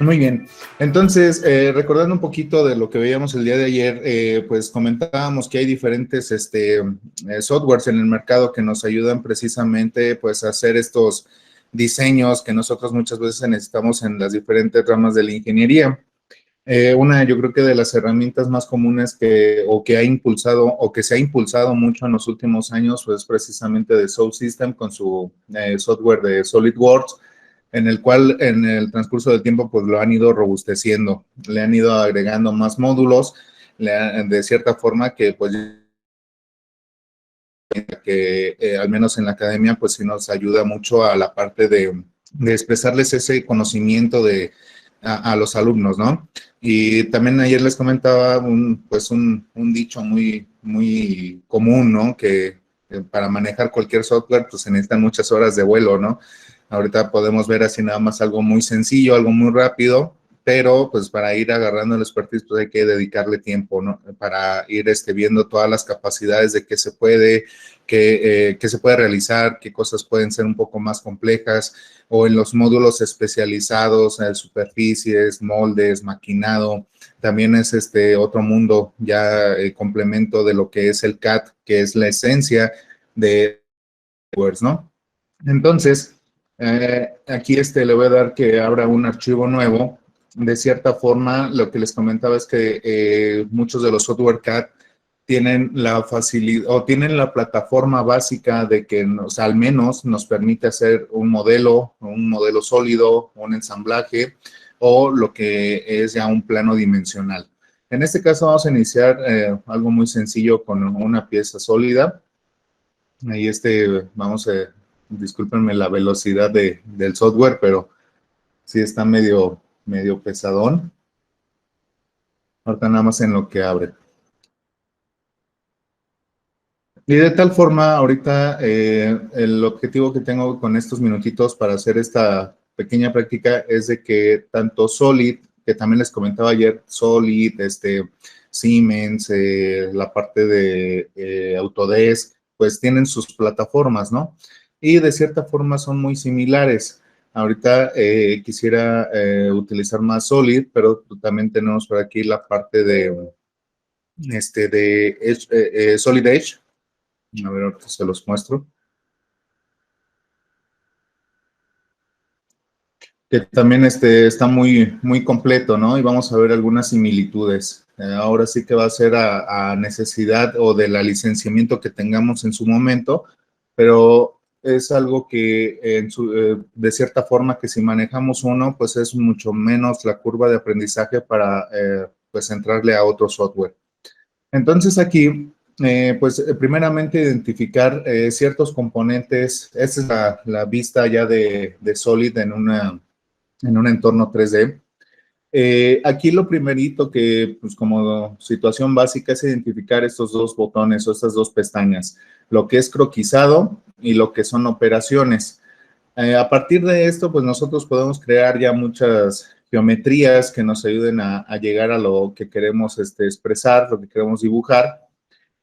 Muy bien, entonces recordando un poquito de lo que veíamos el día de ayer, pues comentábamos que hay diferentes softwares en el mercado que nos ayudan precisamente pues a hacer estos diseños que nosotros muchas veces necesitamos en las diferentes ramas de la ingeniería. Una, yo creo que de las herramientas más comunes que ha impulsado o que se ha impulsado mucho en los últimos años, pues precisamente de Soul System con su software de SolidWorks, en el cual en el transcurso del tiempo pues lo han ido robusteciendo, le han ido agregando más módulos, de cierta forma que pues al menos en la academia pues sí nos ayuda mucho a la parte de expresarles ese conocimiento a los alumnos, ¿no? Y también ayer les comentaba un dicho muy común, ¿no? Que para manejar cualquier software pues se necesitan muchas horas de vuelo, ¿no? Ahorita podemos ver así nada más algo muy sencillo, algo muy rápido, pero pues para ir agarrando el expertise pues hay que dedicarle tiempo, ¿no? Para ir viendo todas las capacidades de qué se puede, qué se puede realizar, qué cosas pueden ser un poco más complejas, o en los módulos especializados, superficies, moldes, maquinado. También es otro mundo ya complemento de lo que es el CAD, que es la esencia de Words, ¿no? Entonces, aquí le voy a dar que abra un archivo nuevo. De cierta forma, lo que les comentaba es que muchos de los software CAD tienen la facilidad o tienen la plataforma básica de que al menos nos permite hacer un modelo sólido, un ensamblaje o lo que es ya un plano dimensional. En este caso vamos a iniciar algo muy sencillo con una pieza sólida. Ahí vamos a, discúlpenme la velocidad del software, pero sí está medio pesadón. Ahorita nada más en lo que abre. Y de tal forma, ahorita el objetivo que tengo con estos minutitos para hacer esta pequeña práctica es de que tanto Solid, que también les comentaba ayer, Solid, Siemens, la parte de Autodesk, pues tienen sus plataformas, ¿no? Y de cierta forma son muy similares. Ahorita quisiera utilizar más Solid, pero también tenemos por aquí la parte de Solid Edge. A ver, ahorita se los muestro. Que también está muy completo, ¿no? Y vamos a ver algunas similitudes. Ahora sí que va a ser a necesidad o de la licenciamiento que tengamos en su momento, pero es algo que de cierta forma que si manejamos uno, pues es mucho menos la curva de aprendizaje para pues entrarle a otro software. Entonces aquí, primeramente identificar ciertos componentes. Esta es la vista ya de Solid en un entorno 3D. Aquí lo primerito que, pues como situación básica, es identificar estos dos botones o estas dos pestañas, lo que es croquisado y lo que son operaciones. A partir de esto, pues nosotros podemos crear ya muchas geometrías que nos ayuden a llegar a lo que queremos expresar, lo que queremos dibujar.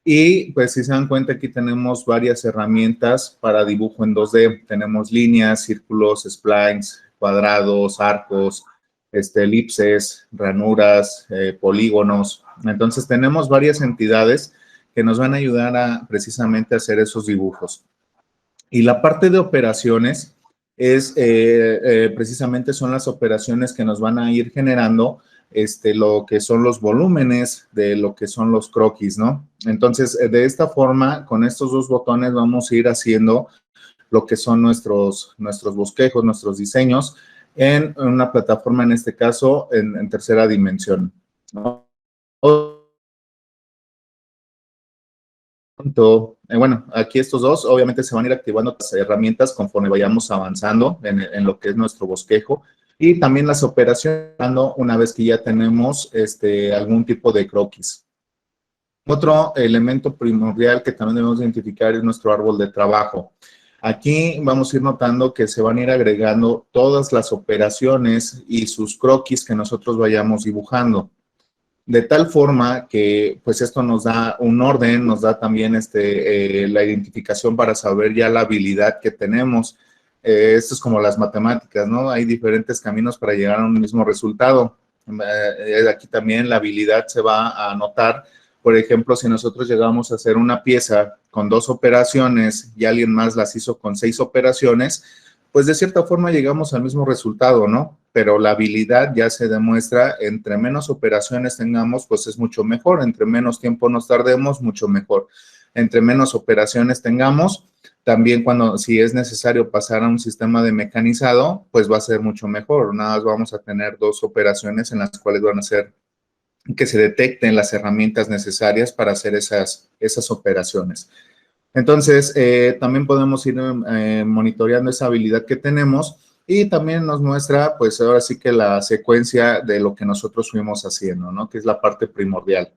Y pues si se dan cuenta, aquí tenemos varias herramientas para dibujo en 2D. Tenemos líneas, círculos, splines, cuadrados, arcos, elipses, ranuras, polígonos. Entonces tenemos varias entidades que nos van a ayudar a precisamente hacer esos dibujos. Y la parte de operaciones es precisamente son las operaciones que nos van a ir generando lo que son los volúmenes de lo que son los croquis, ¿no? Entonces, de esta forma, con estos dos botones vamos a ir haciendo lo que son nuestros bosquejos, nuestros diseños en una plataforma, en este caso, en tercera dimensión, ¿no? Bueno, aquí estos dos obviamente se van a ir activando las herramientas conforme vayamos avanzando en lo que es nuestro bosquejo y también las operaciones una vez que ya tenemos algún tipo de croquis. Otro elemento primordial que también debemos identificar es nuestro árbol de trabajo. Aquí vamos a ir notando que se van a ir agregando todas las operaciones y sus croquis que nosotros vayamos dibujando. De tal forma que pues esto nos da un orden, nos da también la identificación para saber ya la habilidad que tenemos. esto es como las matemáticas, ¿no? Hay diferentes caminos para llegar a un mismo resultado. Aquí también la habilidad se va a notar. Por ejemplo, si nosotros llegamos a hacer una pieza con 2 operaciones y alguien más las hizo con 6 operaciones, pues de cierta forma llegamos al mismo resultado, ¿no? Pero la habilidad ya se demuestra, entre menos operaciones tengamos, pues es mucho mejor, entre menos tiempo nos tardemos, mucho mejor. Entre menos operaciones tengamos, también si es necesario pasar a un sistema de mecanizado, pues va a ser mucho mejor. Nada más vamos a tener 2 operaciones en las cuales van a ser que se detecten las herramientas necesarias para hacer esas operaciones. Entonces, también podemos ir monitoreando esa habilidad que tenemos y también nos muestra, pues ahora sí que la secuencia de lo que nosotros fuimos haciendo, ¿no? Que es la parte primordial.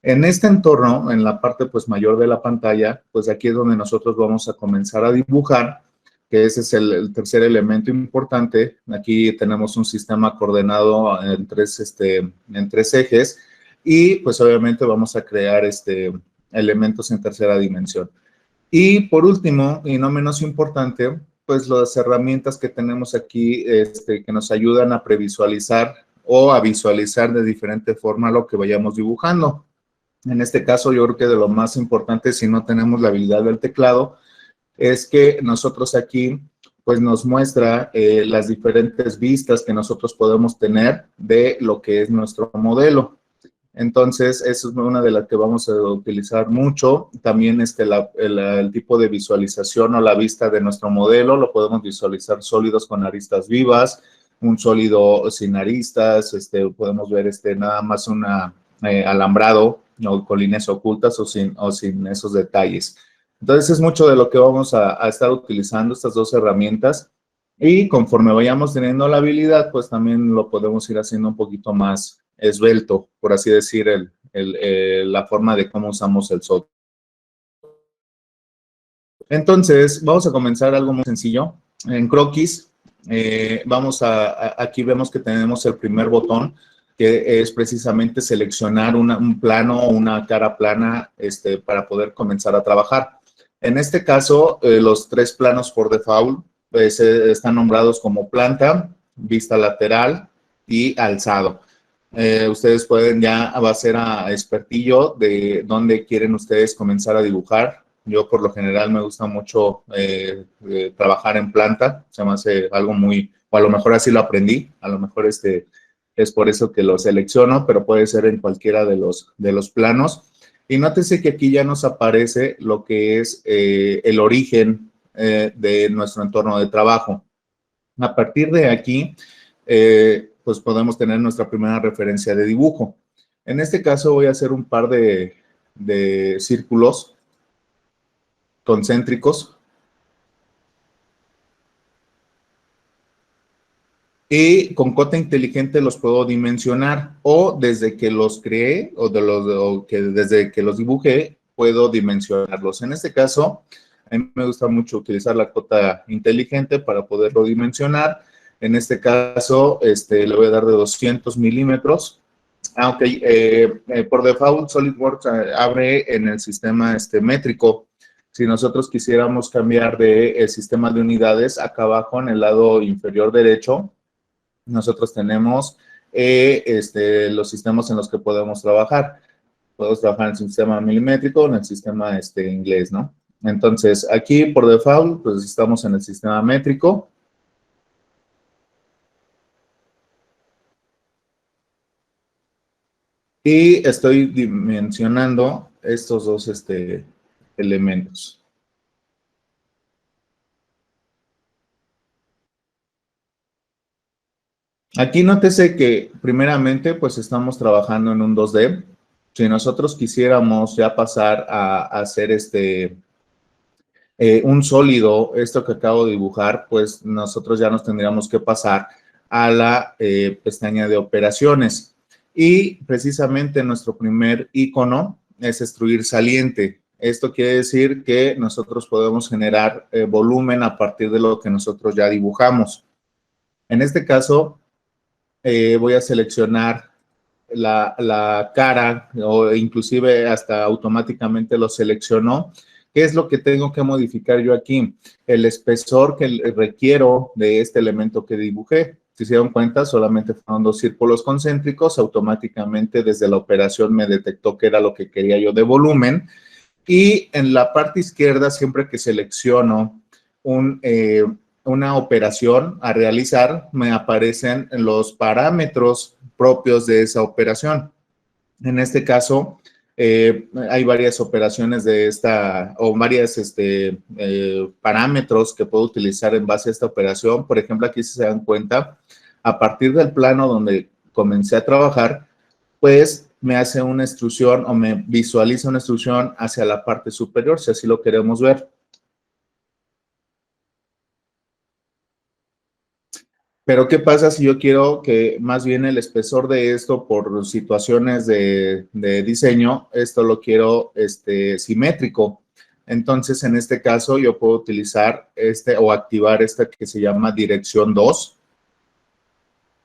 En este entorno, en la parte pues mayor de la pantalla, pues aquí es donde nosotros vamos a comenzar a dibujar, que ese es el tercer elemento importante. Aquí tenemos un sistema coordenado en tres ejes y pues obviamente vamos a crear elementos en tercera dimensión. Y por último, y no menos importante, pues las herramientas que tenemos aquí que nos ayudan a previsualizar o a visualizar de diferente forma lo que vayamos dibujando. En este caso, yo creo que de lo más importante, si no tenemos la habilidad del teclado, es que nosotros aquí, pues nos muestra las diferentes vistas que nosotros podemos tener de lo que es nuestro modelo. Entonces, eso es una de las que vamos a utilizar mucho. También el tipo de visualización o la vista de nuestro modelo, lo podemos visualizar sólidos con aristas vivas, un sólido sin aristas, podemos ver nada más un alambrado o con líneas ocultas o sin esos detalles. Entonces, es mucho de lo que vamos a estar utilizando, estas 2 herramientas. Y conforme vayamos teniendo la habilidad, pues también lo podemos ir haciendo un poquito más esbelto, por así decir, la forma de cómo usamos el software. Entonces, vamos a comenzar algo muy sencillo. En croquis, aquí vemos que tenemos el primer botón, que es precisamente seleccionar un plano o una cara plana para poder comenzar a trabajar. En este caso, los 3 planos por default pues, están nombrados como planta, vista lateral y alzado. Ustedes pueden va a ser a expertillo de dónde quieren ustedes comenzar a dibujar. Yo por lo general me gusta mucho trabajar en planta, se me hace algo o a lo mejor así lo aprendí, a lo mejor es por eso que lo selecciono, pero puede ser en cualquiera de los planos. Y nótese que aquí ya nos aparece lo que es el origen de nuestro entorno de trabajo. A partir de aquí, pues podemos tener nuestra primera referencia de dibujo. En este caso voy a hacer un par de círculos concéntricos. Y con cota inteligente los puedo dimensionar o desde que los creé desde que los dibujé puedo dimensionarlos. En este caso, a mí me gusta mucho utilizar la cota inteligente para poderlo dimensionar. En este caso, le voy a dar de 200 milímetros. Aunque por default SolidWorks abre en el sistema métrico. Si nosotros quisiéramos cambiar el sistema de unidades, acá abajo en el lado inferior derecho, nosotros tenemos los sistemas en los que podemos trabajar. Podemos trabajar en el sistema milimétrico o en el sistema inglés, ¿no? Entonces, aquí por default, pues estamos en el sistema métrico. Y estoy dimensionando estos 2 elementos. Aquí nótese que primeramente pues estamos trabajando en un 2D. Si nosotros quisiéramos ya pasar a hacer un sólido, esto que acabo de dibujar, pues nosotros ya nos tendríamos que pasar a la pestaña de operaciones. Y precisamente nuestro primer icono es extruir saliente. Esto quiere decir que nosotros podemos generar volumen a partir de lo que nosotros ya dibujamos. En este caso, voy a seleccionar la cara o inclusive hasta automáticamente lo seleccionó, ¿Qué es lo que tengo que modificar yo aquí? El espesor que requiero de este elemento que dibujé. Si se dieron cuenta, solamente fueron 2 círculos concéntricos. Automáticamente desde la operación me detectó que era lo que quería yo de volumen. Y en la parte izquierda, siempre que selecciono una operación a realizar, me aparecen los parámetros propios de esa operación. En este caso, hay varias operaciones de esta, o varias parámetros que puedo utilizar en base a esta operación. Por ejemplo, aquí si se dan cuenta, a partir del plano donde comencé a trabajar, pues me hace una extrusión o me visualiza una extrusión hacia la parte superior, si así lo queremos ver. Pero, ¿qué pasa si yo quiero que más bien el espesor de esto, por situaciones de diseño, esto lo quiero simétrico? Entonces, en este caso, yo puedo utilizar o activar esta que se llama dirección 2.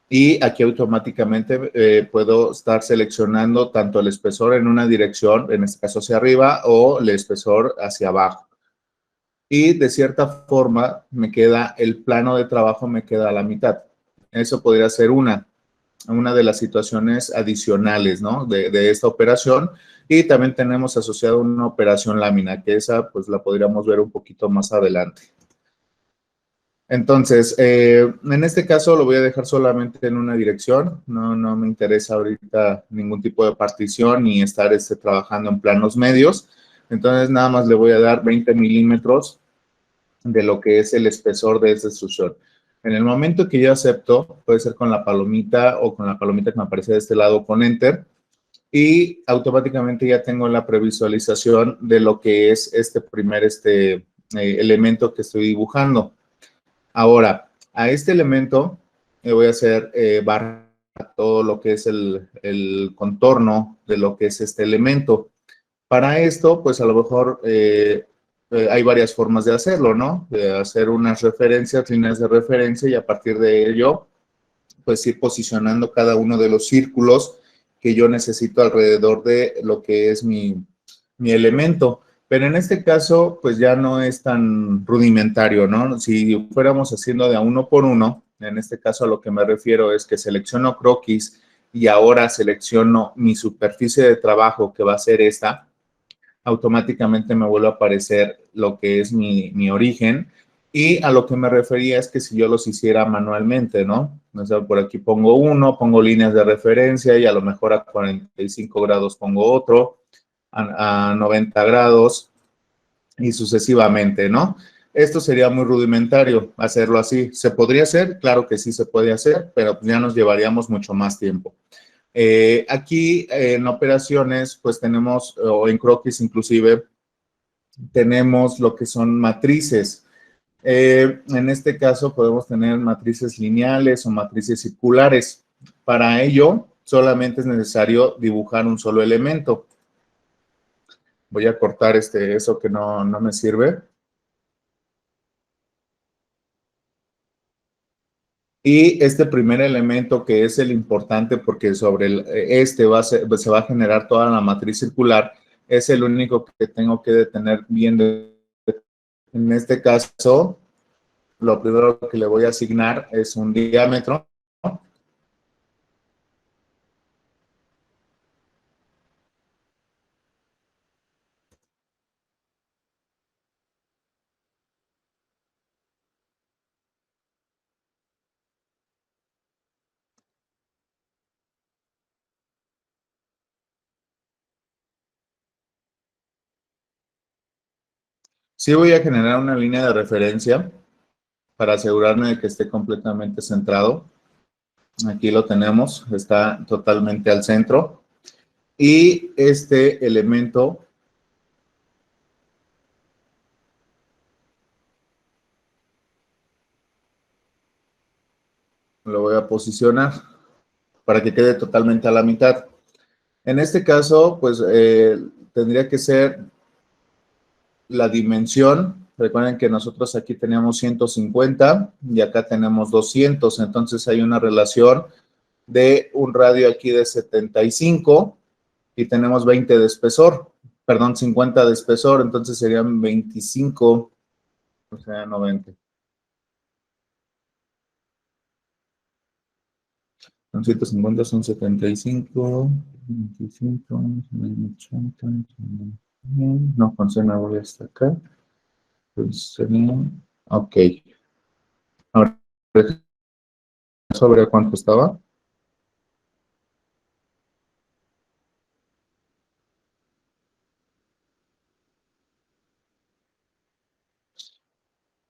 Y aquí automáticamente puedo estar seleccionando tanto el espesor en una dirección, en este caso hacia arriba, o el espesor hacia abajo. Y de cierta forma me queda el plano de trabajo, me queda a la mitad. Eso podría ser una de las situaciones adicionales, ¿no? De esta operación. Y también tenemos asociado una operación lámina, que esa pues la podríamos ver un poquito más adelante. Entonces, en este caso lo voy a dejar solamente en una dirección. No me interesa ahorita ningún tipo de partición ni estar trabajando en planos medios. Entonces, nada más le voy a dar 20 milímetros de lo que es el espesor de esta extrusión. En el momento que yo acepto, puede ser con la palomita o con la palomita que me aparece de este lado con Enter, y automáticamente ya tengo la previsualización de lo que es este primer elemento que estoy dibujando. Ahora, a este elemento le voy a hacer barra todo lo que es el contorno de lo que es este elemento. Para esto, pues a lo mejor hay varias formas de hacerlo, ¿no? De hacer unas referencias, líneas de referencia, y a partir de ello, pues ir posicionando cada uno de los círculos que yo necesito alrededor de lo que es mi elemento. Pero en este caso, pues ya no es tan rudimentario, ¿no? Si fuéramos haciendo de a uno por uno, en este caso a lo que me refiero es que selecciono croquis y ahora selecciono mi superficie de trabajo, que va a ser esta, automáticamente me vuelve a aparecer lo que es mi origen. Y a lo que me refería es que si yo los hiciera manualmente, ¿no? O sea, por aquí pongo uno, pongo líneas de referencia y a lo mejor a 45 grados pongo otro, a 90 grados y sucesivamente, ¿no? Esto sería muy rudimentario hacerlo así. ¿Se podría hacer? Claro que sí se puede hacer, pero ya nos llevaríamos mucho más tiempo. Aquí en operaciones, pues tenemos, o en croquis inclusive, tenemos lo que son matrices. En este caso podemos tener matrices lineales o matrices circulares. Para ello, solamente es necesario dibujar un solo elemento. Voy a cortar eso que no me sirve. Y este primer elemento, que es el importante porque sobre se va a generar toda la matriz circular, es el único que tengo que detener bien. En este caso, lo primero que le voy a asignar es un diámetro. Sí voy a generar una línea de referencia para asegurarme de que esté completamente centrado. Aquí lo tenemos, está totalmente al centro. Y este elemento lo voy a posicionar para que quede totalmente a la mitad. En este caso, pues tendría que ser la dimensión. Recuerden que nosotros aquí teníamos 150 y acá tenemos 200, entonces hay una relación de un radio aquí de 75 y tenemos 20 de espesor. perdón, 50 de espesor, entonces serían 25, o sea, 90. Son 150, son 75, 25, 80, no, con C me voy hasta acá. Pues sería, ok. Ahora, ¿sobre cuánto estaba?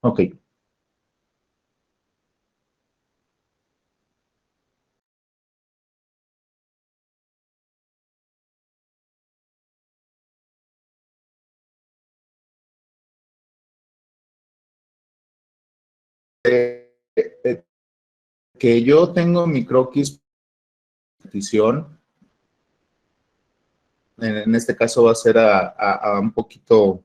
Ok. Eh, que yo tengo mi croquis petición, en este caso va a ser a un poquito.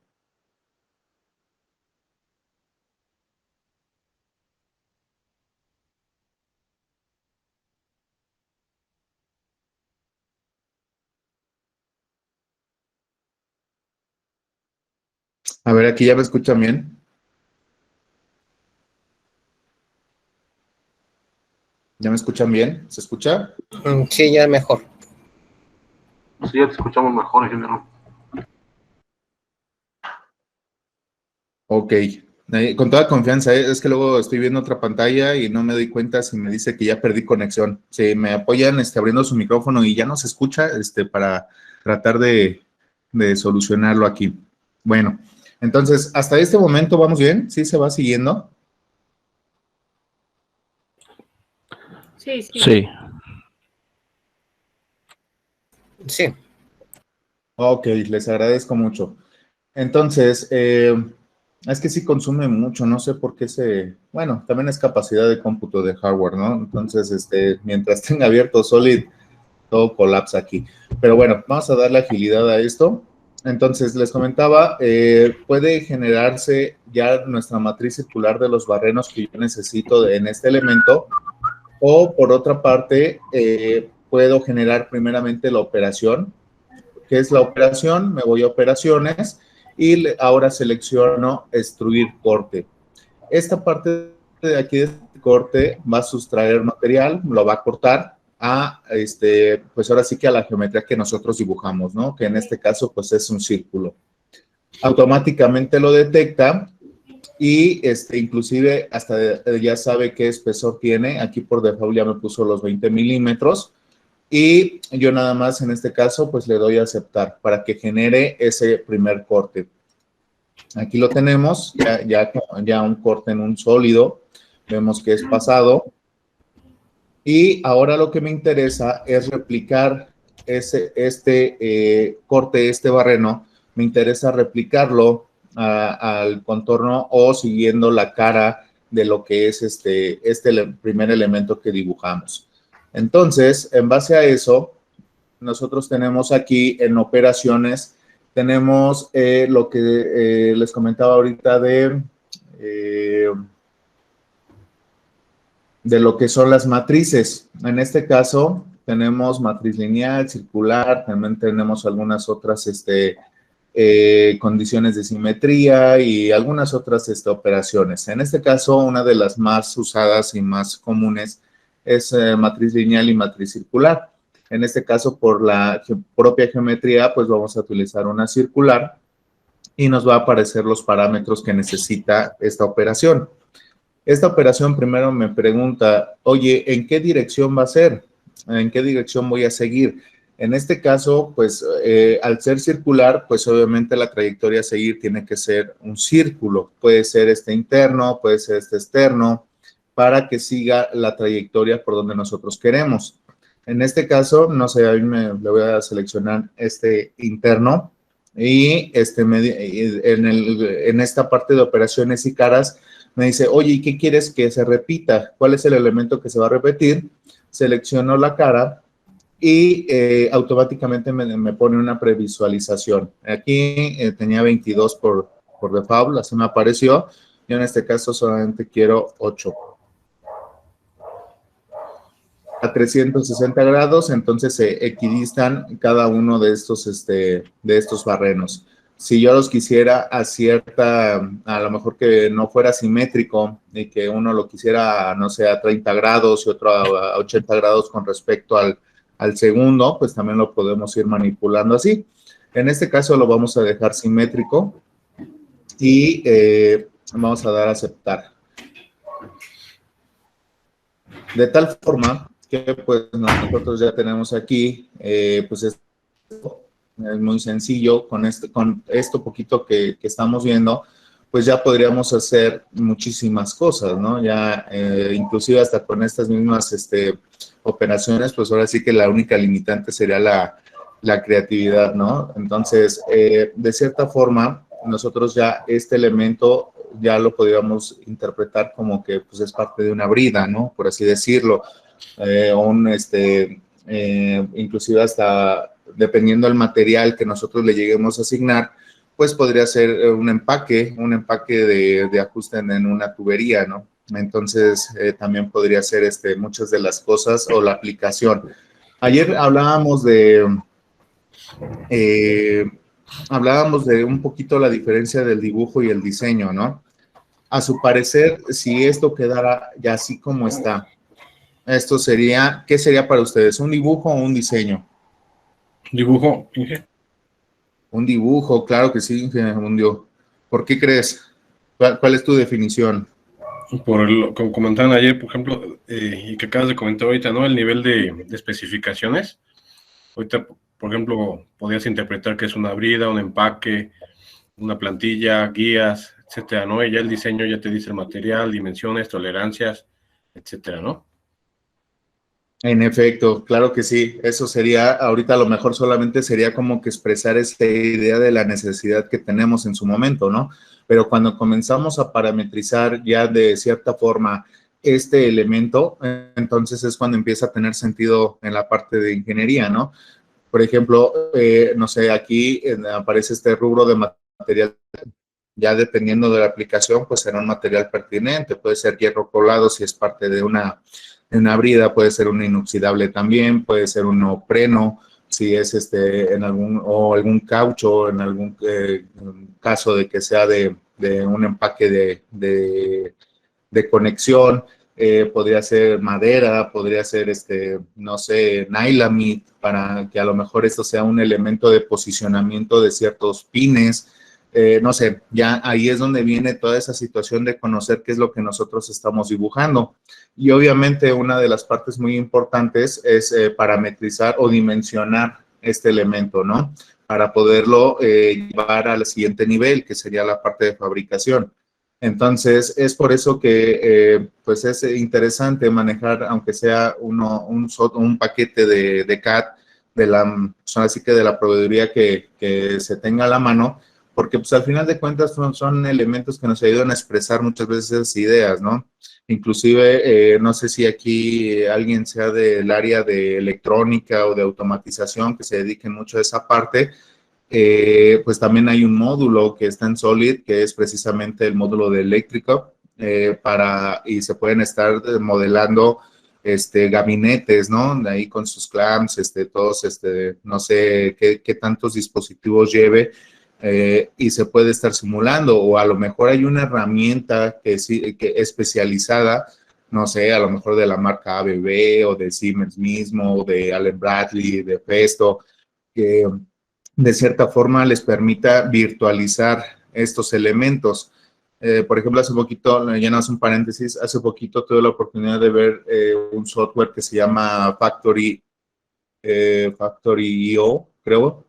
A ver, aquí ya me escuchan bien. ¿Ya me escuchan bien? ¿Se escucha? Sí, ya mejor. Sí, ya te escuchamos mejor, ingeniero. Ok. Con toda confianza, es que luego estoy viendo otra pantalla y no me doy cuenta si me dice que ya perdí conexión. Si me apoyan abriendo su micrófono y ya no se escucha, para tratar de solucionarlo aquí. Bueno, entonces, hasta este momento vamos bien, ¿sí se va siguiendo? Sí, sí. Sí. Sí. Ok, les agradezco mucho. Entonces, es que sí consume mucho, no sé por qué bueno, también es capacidad de cómputo de hardware, ¿no? Entonces, mientras tenga abierto Solid, todo colapsa aquí. Pero bueno, vamos a darle agilidad a esto. Entonces, les comentaba, puede generarse ya nuestra matriz circular de los barrenos que yo necesito en este elemento, o por otra parte, puedo generar primeramente la operación. ¿Qué es la operación? Me voy a operaciones y ahora selecciono extruir corte. Esta parte de aquí de este corte va a sustraer material, lo va a cortar a, pues ahora sí que a la geometría que nosotros dibujamos, ¿no? Que en este caso, pues es un círculo. Automáticamente lo detecta y, inclusive hasta ya sabe qué espesor tiene. Aquí por default ya me puso los 20 milímetros. Y yo nada más en este caso, pues le doy a aceptar para que genere ese primer corte. Aquí lo tenemos, ya un corte en un sólido. Vemos que es pasado. Y ahora lo que me interesa es replicar corte, este barreno. Me interesa replicarlo al contorno o siguiendo la cara de lo que es este primer elemento que dibujamos. Entonces, en base a eso, nosotros tenemos aquí en operaciones, tenemos lo que les comentaba ahorita de lo que son las matrices. En este caso, tenemos matriz lineal, circular, también tenemos algunas otras condiciones de simetría y algunas otras operaciones. En este caso, una de las más usadas y más comunes es matriz lineal y matriz circular. En este caso, por la propia geometría, pues vamos a utilizar una circular y nos va a aparecer los parámetros que necesita esta operación. Esta operación primero me pregunta, oye, ¿en qué dirección va a ser? ¿En qué dirección voy a seguir? En este caso, pues al ser circular, pues obviamente la trayectoria a seguir tiene que ser un círculo. Puede ser este interno, puede ser este externo, para que siga la trayectoria por donde nosotros queremos. En este caso, no sé, a mí le voy a seleccionar este interno y en esta parte de operaciones y caras, me dice, oye, ¿y qué quieres que se repita? ¿Cuál es el elemento que se va a repetir? Selecciono la cara y automáticamente me pone una previsualización. Aquí tenía 22 por default, así me apareció. Yo en este caso solamente quiero 8. 360 grados, entonces se equidistan cada uno de estos barrenos. Si yo los quisiera a lo mejor que no fuera simétrico y que uno lo quisiera, no sé, a 30 grados y otro a 80 grados con respecto al segundo, pues también lo podemos ir manipulando así. En este caso lo vamos a dejar simétrico y vamos a dar a aceptar. De tal forma que pues nosotros ya tenemos aquí, pues es muy sencillo, con esto poquito que estamos viendo, pues ya podríamos hacer muchísimas cosas, ¿no? Ya inclusive hasta con estas mismas operaciones, pues ahora sí que la única limitante sería la creatividad, ¿no? Entonces, de cierta forma, nosotros ya este elemento ya lo podríamos interpretar como que pues es parte de una brida, ¿no? Por así decirlo, inclusive hasta dependiendo del material que nosotros le lleguemos a asignar, pues podría ser un empaque de ajuste en una tubería, ¿no? Entonces, también podría ser muchas de las cosas o la aplicación. Ayer hablábamos de un poquito la diferencia del dibujo y el diseño, ¿no? A su parecer, si esto quedara ya así como está, esto sería, ¿qué sería para ustedes? ¿Un dibujo o un diseño? Dibujo, Inge. Un dibujo, claro que sí, Inge Mundio. ¿Por qué crees? ¿Cuál es tu definición? Como comentaban ayer, por ejemplo, y que acabas de comentar ahorita, ¿no? El nivel de especificaciones. Ahorita, por ejemplo, podrías interpretar que es una brida, un empaque, una plantilla, guías, etcétera, ¿no? Y ya el diseño ya te dice el material, dimensiones, tolerancias, etcétera, ¿no? En efecto, claro que sí. Eso sería, ahorita a lo mejor solamente sería como que expresar esta idea de la necesidad que tenemos en su momento, ¿no? Pero cuando comenzamos a parametrizar ya de cierta forma este elemento, entonces es cuando empieza a tener sentido en la parte de ingeniería, ¿no? Por ejemplo, no sé, aquí aparece este rubro de material. Ya dependiendo de la aplicación, pues será un material pertinente. Puede ser hierro colado si es parte de una brida, puede ser un inoxidable también, puede ser un neopreno, si es algún caucho, en algún caso de que sea de un empaque de conexión, podría ser madera, podría ser, no sé, nylamid, para que a lo mejor esto sea un elemento de posicionamiento de ciertos pines. No sé, ya ahí es donde viene toda esa situación de conocer qué es lo que nosotros estamos dibujando. Y obviamente una de las partes muy importantes es parametrizar o dimensionar este elemento, ¿no? Para poderlo llevar al siguiente nivel, que sería la parte de fabricación. Entonces, es por eso que pues es interesante manejar, aunque sea un paquete de CAD, así que de la proveeduría que se tenga a la mano, porque pues al final de cuentas son elementos que nos ayudan a expresar muchas veces esas ideas, ¿no? Inclusive, no sé si aquí alguien sea del área de electrónica o de automatización que se dedique mucho a esa parte, pues también hay un módulo que está en Solid, que es precisamente el módulo de eléctrico, y se pueden estar modelando gabinetes, ¿no? Ahí con sus clamps, todos, no sé qué tantos dispositivos lleve, y se puede estar simulando, o a lo mejor hay una herramienta que especializada, no sé, a lo mejor de la marca ABB o de Siemens mismo, o de Allen Bradley, de Festo, que de cierta forma les permita virtualizar estos elementos. Por ejemplo, hace poquito, llenas un paréntesis, hace poquito tuve la oportunidad de ver un software que se llama Factory.io, creo.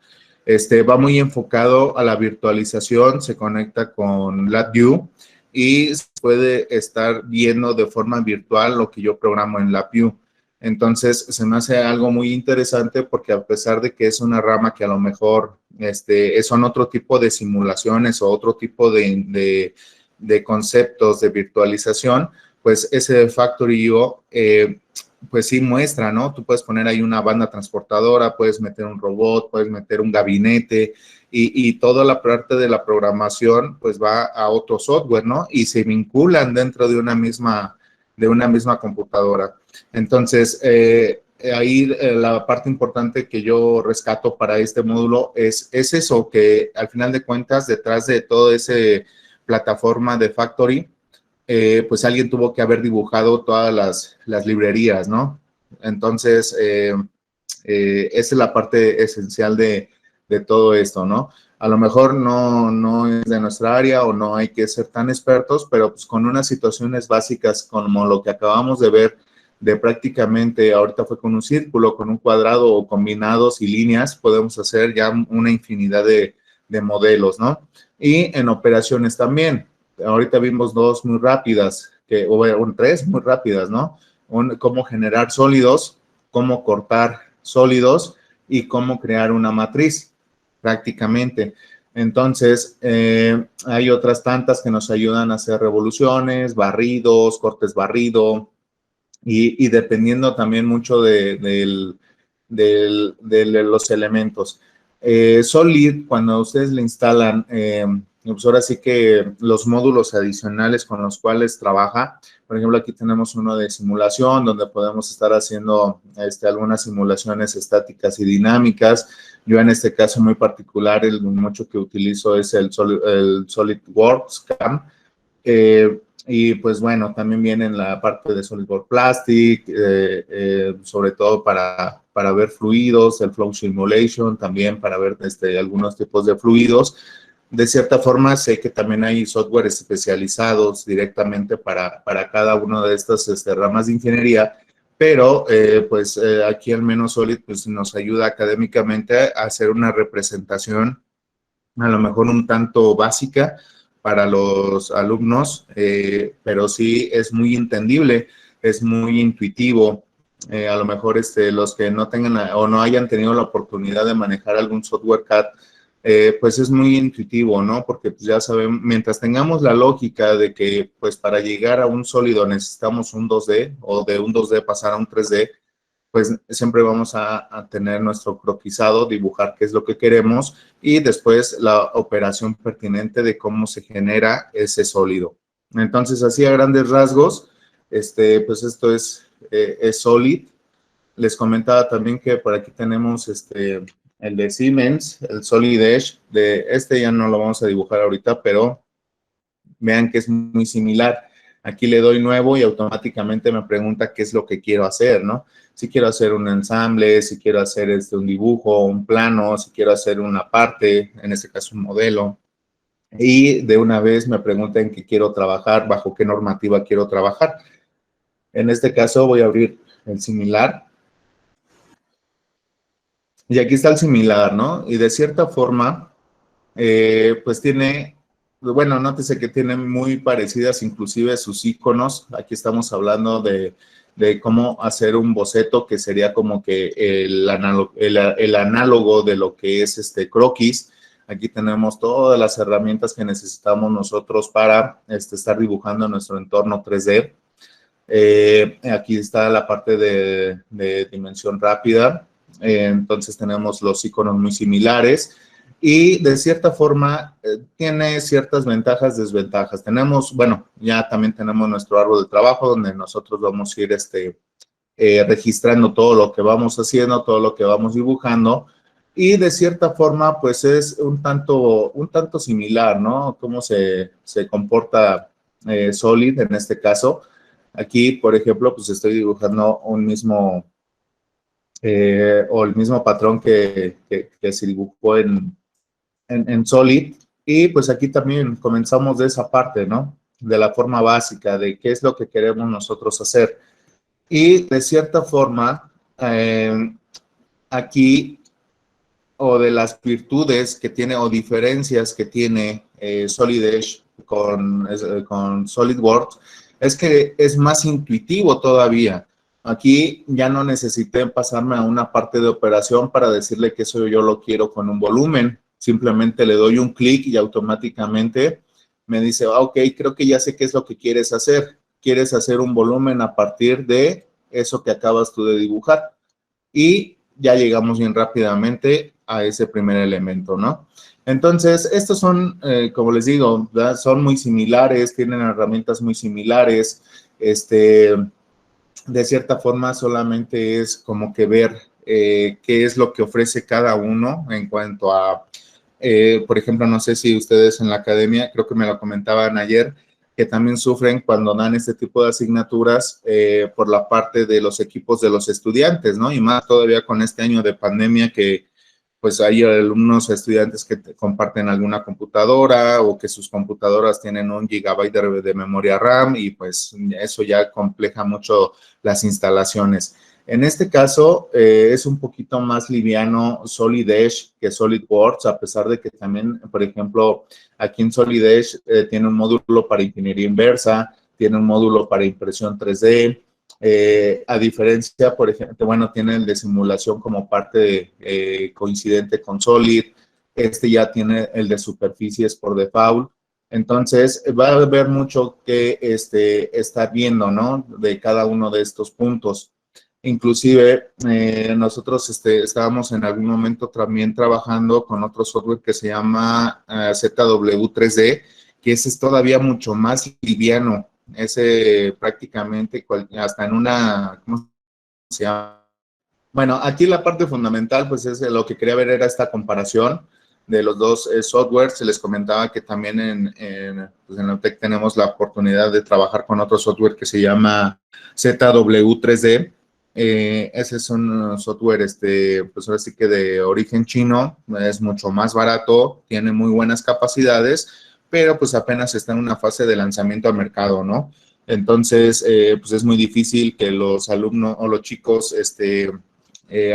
Va muy enfocado a la virtualización, se conecta con LabVIEW y puede estar viendo de forma virtual lo que yo programo en LabVIEW. Entonces, se me hace algo muy interesante porque a pesar de que es una rama que a lo mejor son otro tipo de simulaciones o otro tipo de conceptos de virtualización, pues ese Factory.io pues sí muestra, ¿no? Tú puedes poner ahí una banda transportadora, puedes meter un robot, puedes meter un gabinete y toda la parte de la programación pues va a otro software, ¿no? Y se vinculan dentro de una misma de una misma computadora. Entonces, ahí la parte importante que yo rescato para este módulo es eso, que al final de cuentas, detrás de toda esa plataforma de Factory, pues alguien tuvo que haber dibujado todas las librerías, ¿no? Entonces, esa es la parte esencial de todo esto, ¿no? A lo mejor no es de nuestra área o no hay que ser tan expertos, pero pues con unas situaciones básicas como lo que acabamos de ver, de prácticamente, ahorita fue con un círculo, con un cuadrado o combinados y líneas, podemos hacer ya una infinidad de modelos, ¿no? Y en operaciones también. Ahorita vimos dos muy rápidas, o tres muy rápidas, ¿no? Cómo generar sólidos, cómo cortar sólidos y cómo crear una matriz, prácticamente. Entonces, hay otras tantas que nos ayudan a hacer revoluciones, barridos, cortes barrido, y dependiendo también mucho de los elementos. Solid, cuando ustedes le instalan, pues ahora sí que los módulos adicionales con los cuales trabaja, por ejemplo, aquí tenemos uno de simulación, donde podemos estar haciendo algunas simulaciones estáticas y dinámicas. Yo en este caso muy particular, el mucho que utilizo es el SolidWorks CAM. Y pues bueno, también viene en la parte de SolidWorks Plastic, sobre todo para ver fluidos, el Flow Simulation, también para ver algunos tipos de fluidos. De cierta forma, sé que también hay software especializados directamente para cada una de estas ramas de ingeniería, pero pues aquí al menos Solid pues, nos ayuda académicamente a hacer una representación a lo mejor un tanto básica para los alumnos, pero sí es muy entendible, es muy intuitivo. A lo mejor los que no tengan o no hayan tenido la oportunidad de manejar algún software CAD, pues es muy intuitivo, ¿no? Porque pues ya saben, mientras tengamos la lógica de que pues para llegar a un sólido necesitamos un 2D o de un 2D pasar a un 3D, pues siempre vamos a tener nuestro croquisado, dibujar qué es lo que queremos y después la operación pertinente de cómo se genera ese sólido. Entonces, así a grandes rasgos, pues esto es Solid. Les comentaba también que por aquí tenemos el de Siemens, el Solid Edge. Ya no lo vamos a dibujar ahorita, pero vean que es muy similar. Aquí le doy nuevo y automáticamente me pregunta qué es lo que quiero hacer, ¿no? Si quiero hacer un ensamble, si quiero hacer un dibujo, un plano, si quiero hacer una parte, en este caso un modelo. Y de una vez me pregunta en qué quiero trabajar, bajo qué normativa quiero trabajar. En este caso voy a abrir el similar. Y aquí está el similar, ¿no? Y de cierta forma, pues tiene... Bueno, nótese que tienen muy parecidas inclusive sus iconos. Aquí estamos hablando de cómo hacer un boceto que sería como que el análogo de lo que es croquis. Aquí tenemos todas las herramientas que necesitamos nosotros para estar dibujando nuestro entorno 3D. Aquí está la parte de dimensión rápida. Entonces tenemos los iconos muy similares. Y de cierta forma tiene ciertas ventajas, desventajas. Tenemos, bueno, ya también tenemos nuestro árbol de trabajo donde nosotros vamos a ir registrando todo lo que vamos haciendo, todo lo que vamos dibujando. Y de cierta forma, pues es un tanto similar, ¿no? Cómo se comporta Solid en este caso. Aquí, por ejemplo, pues estoy dibujando un mismo, o el mismo patrón que se dibujó en Solid, y pues aquí también comenzamos de esa parte, ¿no? De la forma básica, de qué es lo que queremos nosotros hacer. Y de cierta forma, aquí, o de las virtudes que tiene, o diferencias que tiene Solid Edge con SolidWorks, es que es más intuitivo todavía. Aquí ya no necesité pasarme a una parte de operación para decirle que eso yo lo quiero con un volumen. Simplemente le doy un clic y automáticamente me dice, ok, creo que ya sé qué es lo que quieres hacer. Quieres hacer un volumen a partir de eso que acabas tú de dibujar. Y ya llegamos bien rápidamente a ese primer elemento, ¿no? Entonces, estos son, como les digo, ¿verdad? Son muy similares, tienen herramientas muy similares. de cierta forma solamente es como que ver qué es lo que ofrece cada uno en cuanto a, por ejemplo, no sé si ustedes en la academia, creo que me lo comentaban ayer, que también sufren cuando dan este tipo de asignaturas por la parte de los equipos de los estudiantes, ¿no? Y más todavía con este año de pandemia que pues hay alumnos estudiantes que comparten alguna computadora o que sus computadoras tienen 1 GB de memoria RAM y pues eso ya compleja mucho las instalaciones. En este caso es un poquito más liviano Solid Edge que SolidWorks, a pesar de que también, por ejemplo, aquí en Solid Edge tiene un módulo para ingeniería inversa, tiene un módulo para impresión 3D, a diferencia, por ejemplo, bueno, tiene el de simulación como parte coincidente con Solid, ya tiene el de superficies por default, entonces va a haber mucho que estar viendo, ¿no? De cada uno de estos puntos. Inclusive nosotros estábamos en algún momento también trabajando con otro software que se llama ZW3D, que ese es todavía mucho más liviano. Ese prácticamente hasta en una, ¿cómo se llama? Bueno, aquí la parte fundamental, pues es lo que quería ver era esta comparación de los dos softwares. Se les comentaba que también pues en la UTEC tenemos la oportunidad de trabajar con otro software que se llama ZW3D. Ese es un software, pues ahora sí que de origen chino, es mucho más barato, tiene muy buenas capacidades, pero pues apenas está en una fase de lanzamiento al mercado, ¿no? Entonces, pues es muy difícil que los alumnos o los chicos,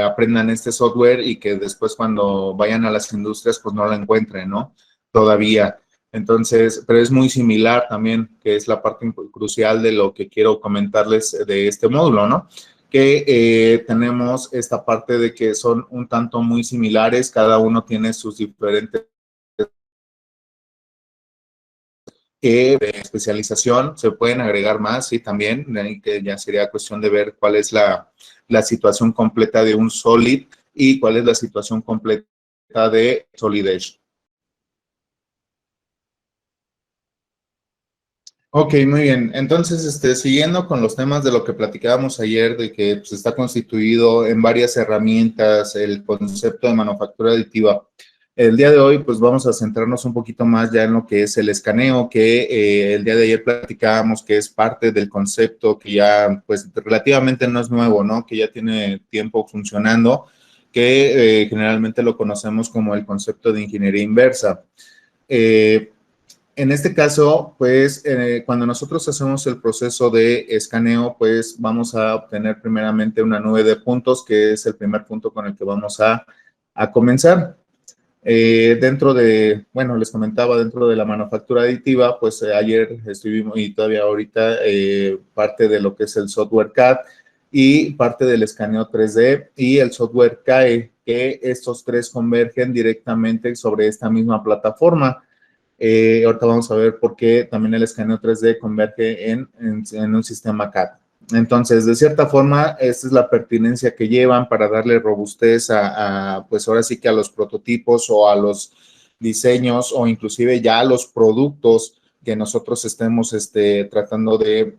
aprendan este software y que después cuando vayan a las industrias, pues no lo encuentren, ¿no? Todavía. Entonces, pero es muy similar también, que es la parte crucial de lo que quiero comentarles de este módulo, ¿no? Que tenemos esta parte de que son un tanto muy similares, cada uno tiene sus diferentes de especialización, se pueden agregar más, sí, también, que ya sería cuestión de ver cuál es la situación completa de un Solid y cuál es la situación completa de Solid Edge. Ok, muy bien. Entonces, siguiendo con los temas de lo que platicábamos ayer, de que pues, está constituido en varias herramientas el concepto de manufactura aditiva. El día de hoy, pues vamos a centrarnos un poquito más ya en lo que es el escaneo, que el día de ayer platicábamos que es parte del concepto que ya, pues relativamente no es nuevo, ¿no? Que ya tiene tiempo funcionando, que generalmente lo conocemos como el concepto de ingeniería inversa. En este caso, pues, cuando nosotros hacemos el proceso de escaneo, pues vamos a obtener primeramente una nube de puntos, que es el primer punto con el que vamos a comenzar. Dentro de, bueno, les comentaba, dentro de la manufactura aditiva, pues ayer estuvimos y todavía ahorita parte de lo que es el software CAD y parte del escaneo 3D y el software CAE, que estos tres convergen directamente sobre esta misma plataforma. Ahorita vamos a ver por qué también el escaneo 3D converge en un sistema CAD. Entonces, de cierta forma, esta es la pertinencia que llevan para darle robustez pues ahora sí que a los prototipos o a los diseños o inclusive ya a los productos que nosotros estemos tratando de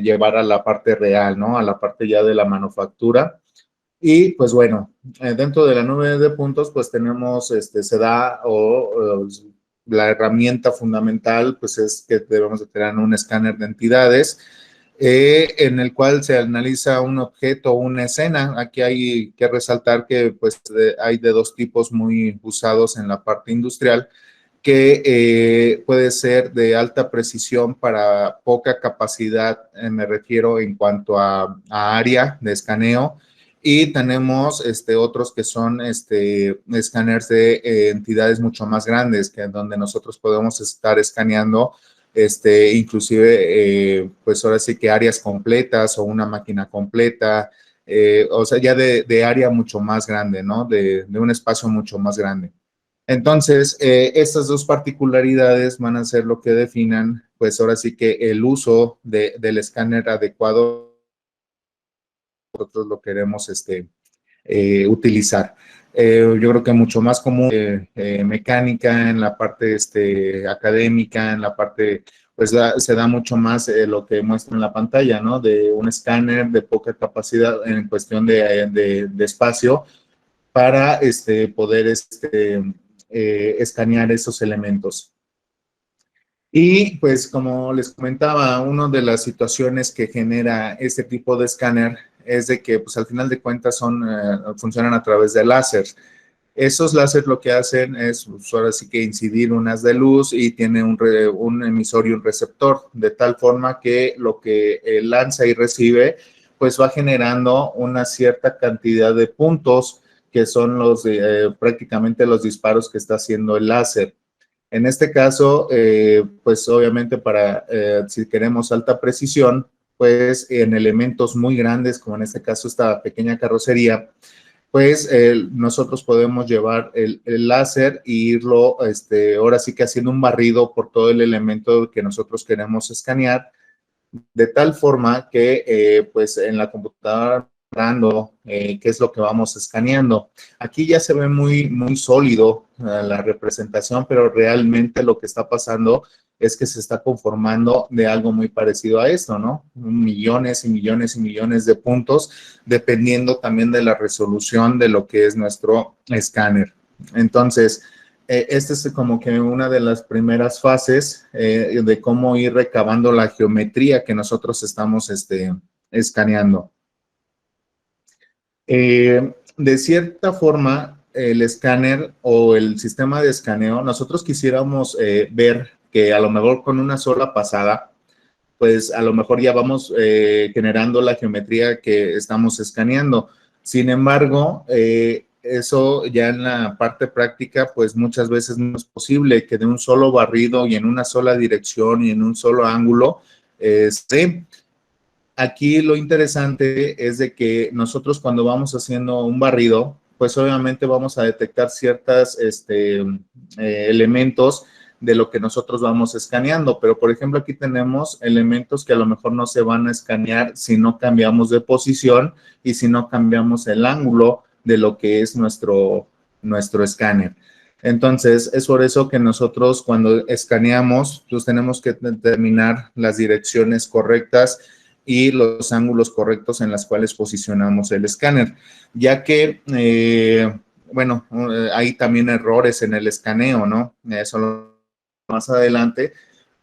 llevar a la parte real, ¿no? A la parte ya de la manufactura. Y pues bueno, dentro de la nube de puntos, pues tenemos, se da la herramienta fundamental, pues es que debemos de tener un escáner de entidades en el cual se analiza un objeto o una escena. Aquí hay que resaltar que pues hay de dos tipos muy usados en la parte industrial, que puede ser de alta precisión para poca capacidad, me refiero en cuanto a área de escaneo, y tenemos otros que son escáneres de entidades mucho más grandes, que donde nosotros podemos estar escaneando inclusive, pues ahora sí que áreas completas o una máquina completa, o sea, ya de área mucho más grande, ¿no? De un espacio mucho más grande. Entonces, estas dos particularidades van a ser lo que definan, pues ahora sí que el uso del escáner adecuado, nosotros lo queremos utilizar. Yo creo que mucho más común mecánica, en la parte académica, en la parte pues se da mucho más lo que muestra en la pantalla, ¿no? De un escáner de poca capacidad en cuestión de espacio para poder escanear esos elementos. Y pues como les comentaba, una de las situaciones que genera este tipo de escáner es de que pues al final de cuentas funcionan a través de láser. Esos láser lo que hacen es pues, ahora sí que incidir un haz de luz y tiene un emisor y un receptor, de tal forma que lo que lanza y recibe pues va generando una cierta cantidad de puntos que son prácticamente los disparos que está haciendo el láser. En este caso, pues obviamente si queremos alta precisión, pues en elementos muy grandes, como en este caso esta pequeña carrocería, pues nosotros podemos llevar el láser e irlo, ahora sí que haciendo un barrido por todo el elemento que nosotros queremos escanear, de tal forma que pues en la computadora qué es lo que vamos escaneando. Aquí ya se ve muy, muy sólido la representación, pero realmente lo que está pasando es que se está conformando de algo muy parecido a esto, ¿no? Millones y millones y millones de puntos, dependiendo también de la resolución de lo que es nuestro escáner. Entonces, esta es como que una de las primeras fases de cómo ir recabando la geometría que nosotros estamos escaneando. De cierta forma, el escáner o el sistema de escaneo, nosotros quisiéramos ver que a lo mejor con una sola pasada, pues a lo mejor ya vamos generando la geometría que estamos escaneando. Sin embargo, eso ya en la parte práctica, pues muchas veces no es posible que de un solo barrido y en una sola dirección y en un solo ángulo, aquí lo interesante es de que nosotros cuando vamos haciendo un barrido, pues obviamente vamos a detectar ciertos elementos de lo que nosotros vamos escaneando. Pero, por ejemplo, aquí tenemos elementos que a lo mejor no se van a escanear si no cambiamos de posición y si no cambiamos el ángulo de lo que es nuestro escáner. Entonces, es por eso que nosotros cuando escaneamos, pues tenemos que determinar las direcciones correctas y los ángulos correctos en los cuales posicionamos el escáner, ya que, bueno, hay también errores en el escaneo, ¿no? Eso lo más adelante,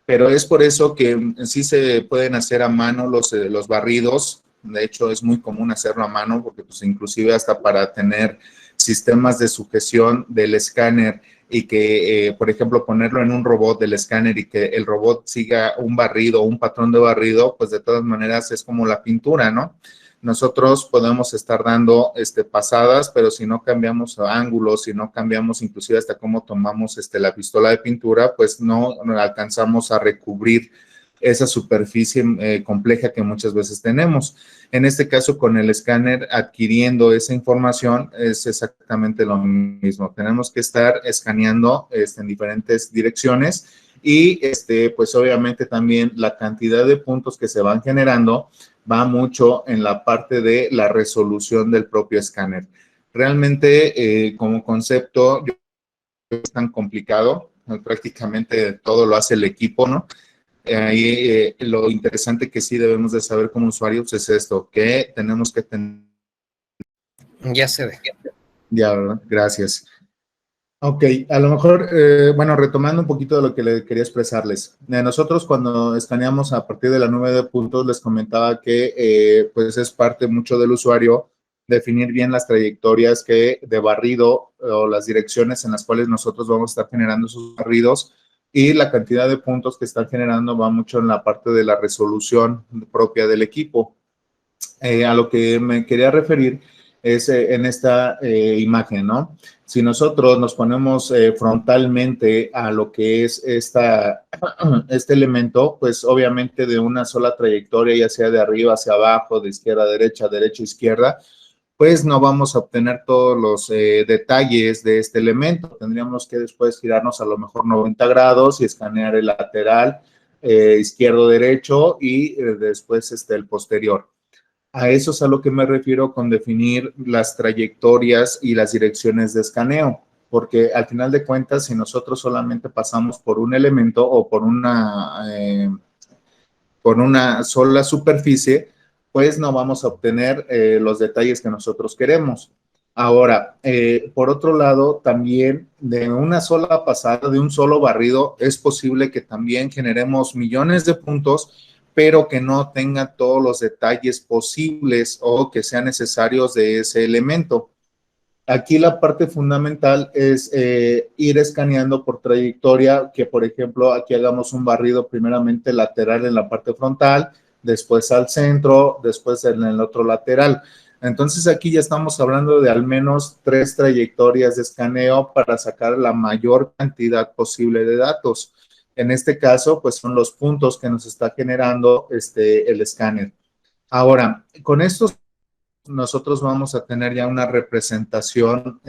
pero es por eso que sí se pueden hacer a mano los barridos. De hecho, es muy común hacerlo a mano porque pues inclusive hasta para tener sistemas de sujeción del escáner y que, por ejemplo, ponerlo en un robot del escáner y que el robot siga un barrido, un patrón de barrido, pues de todas maneras es como la pintura, ¿no? Nosotros podemos estar dando pasadas, pero si no cambiamos ángulos, si no cambiamos inclusive hasta cómo tomamos la pistola de pintura, pues no alcanzamos a recubrir esa superficie compleja que muchas veces tenemos. En este caso, con el escáner adquiriendo esa información, es exactamente lo mismo. Tenemos que estar escaneando en diferentes direcciones y, pues obviamente también la cantidad de puntos que se van generando va mucho en la parte de la resolución del propio escáner. Realmente, como concepto, no es tan complicado, prácticamente todo lo hace el equipo, ¿no? Ahí lo interesante que sí debemos de saber como usuarios es esto, que tenemos que tener. Ya se ve. Ya, ¿verdad? Gracias. Ok, a lo mejor, bueno, retomando un poquito de lo que le quería expresarles. Nosotros cuando escaneamos a partir de la nube de puntos, les comentaba que pues es parte mucho del usuario definir bien las trayectorias de barrido o las direcciones en las cuales nosotros vamos a estar generando esos barridos y la cantidad de puntos que están generando va mucho en la parte de la resolución propia del equipo. A lo que me quería referir es en esta imagen, ¿no? Si nosotros nos ponemos frontalmente a lo que es este elemento, pues obviamente de una sola trayectoria, ya sea de arriba hacia abajo, de izquierda a derecha, derecha a izquierda, pues no vamos a obtener todos los detalles de este elemento. Tendríamos que después girarnos a lo mejor 90 grados y escanear el lateral, izquierdo-derecho y después el posterior. A eso es a lo que me refiero con definir las trayectorias y las direcciones de escaneo. porque al final de cuentas, si nosotros solamente pasamos por un elemento o por una sola superficie, pues no vamos a obtener los detalles que nosotros queremos. Ahora, por otro lado, también de una sola pasada, de un solo barrido, es posible que también generemos millones de puntos, pero que no tenga todos los detalles posibles o que sean necesarios de ese elemento. Aquí la parte fundamental es ir escaneando por trayectoria, que por ejemplo aquí hagamos un barrido primeramente lateral en la parte frontal, después al centro, después en el otro lateral. Entonces aquí ya estamos hablando de al menos 3 trayectorias de escaneo para sacar la mayor cantidad posible de datos. En este caso, pues son los puntos que nos está generando el escáner. Ahora, con estos nosotros vamos a tener ya una representación,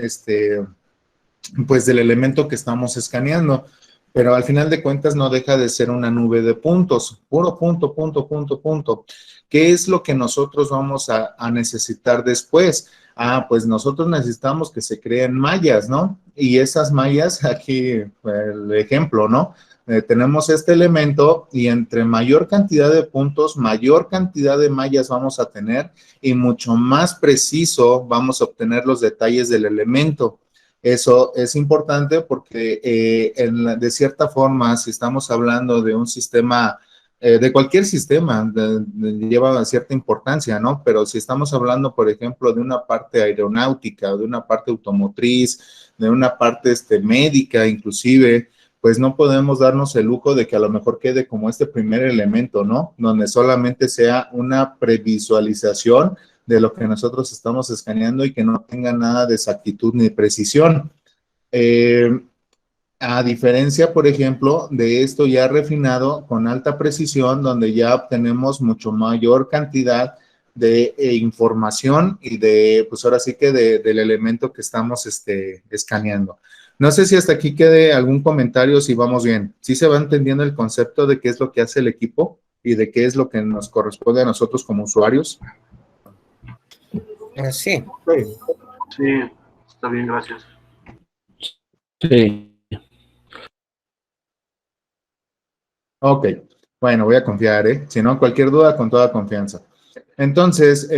pues del elemento que estamos escaneando, pero al final de cuentas no deja de ser una nube de puntos, puro punto, punto, punto, punto. ¿Qué es lo que nosotros vamos a necesitar después? Pues nosotros necesitamos que se creen mallas, ¿no? Y esas mallas, aquí el ejemplo, ¿no? Tenemos este elemento y entre mayor cantidad de puntos, mayor cantidad de mallas vamos a tener y mucho más preciso vamos a obtener los detalles del elemento. Eso es importante porque de cierta forma, si estamos hablando de un sistema, de cualquier sistema, lleva cierta importancia, ¿no? Pero si estamos hablando, por ejemplo, de una parte aeronáutica, de una parte automotriz, de una parte médica inclusive, pues no podemos darnos el lujo de que a lo mejor quede como este primer elemento, ¿no? Donde solamente sea una previsualización de lo que nosotros estamos escaneando y que no tenga nada de exactitud ni precisión. A diferencia, por ejemplo, de esto ya refinado con alta precisión, donde ya obtenemos mucho mayor cantidad de información y pues ahora sí que del elemento que estamos escaneando. No sé si hasta aquí quede algún comentario, si vamos bien. ¿Sí se va entendiendo el concepto de qué es lo que hace el equipo y de qué es lo que nos corresponde a nosotros como usuarios? Sí. Sí, está bien, gracias. Sí. Ok, bueno, voy a confiar, ¿eh? Si no, cualquier duda, con toda confianza. Entonces,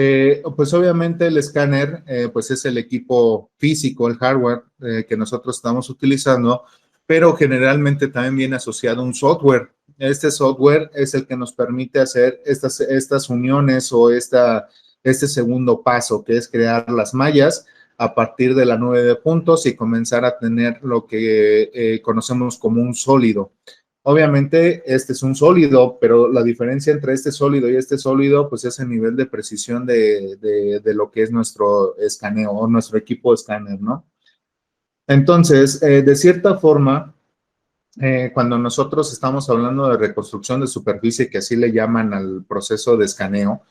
pues obviamente el escáner, pues es el equipo físico, el hardware que nosotros estamos utilizando, pero generalmente también viene asociado a un software. Este software es el que nos permite hacer estas uniones o este segundo paso, que es crear las mallas a partir de la nube de puntos y comenzar a tener lo que conocemos como un sólido. Obviamente, este es un sólido, pero la diferencia entre este sólido y este sólido, pues es el nivel de precisión de lo que es nuestro escaneo o nuestro equipo escáner, ¿no? Entonces, de cierta forma, cuando nosotros estamos hablando de reconstrucción de superficie, que así le llaman al proceso de escaneo,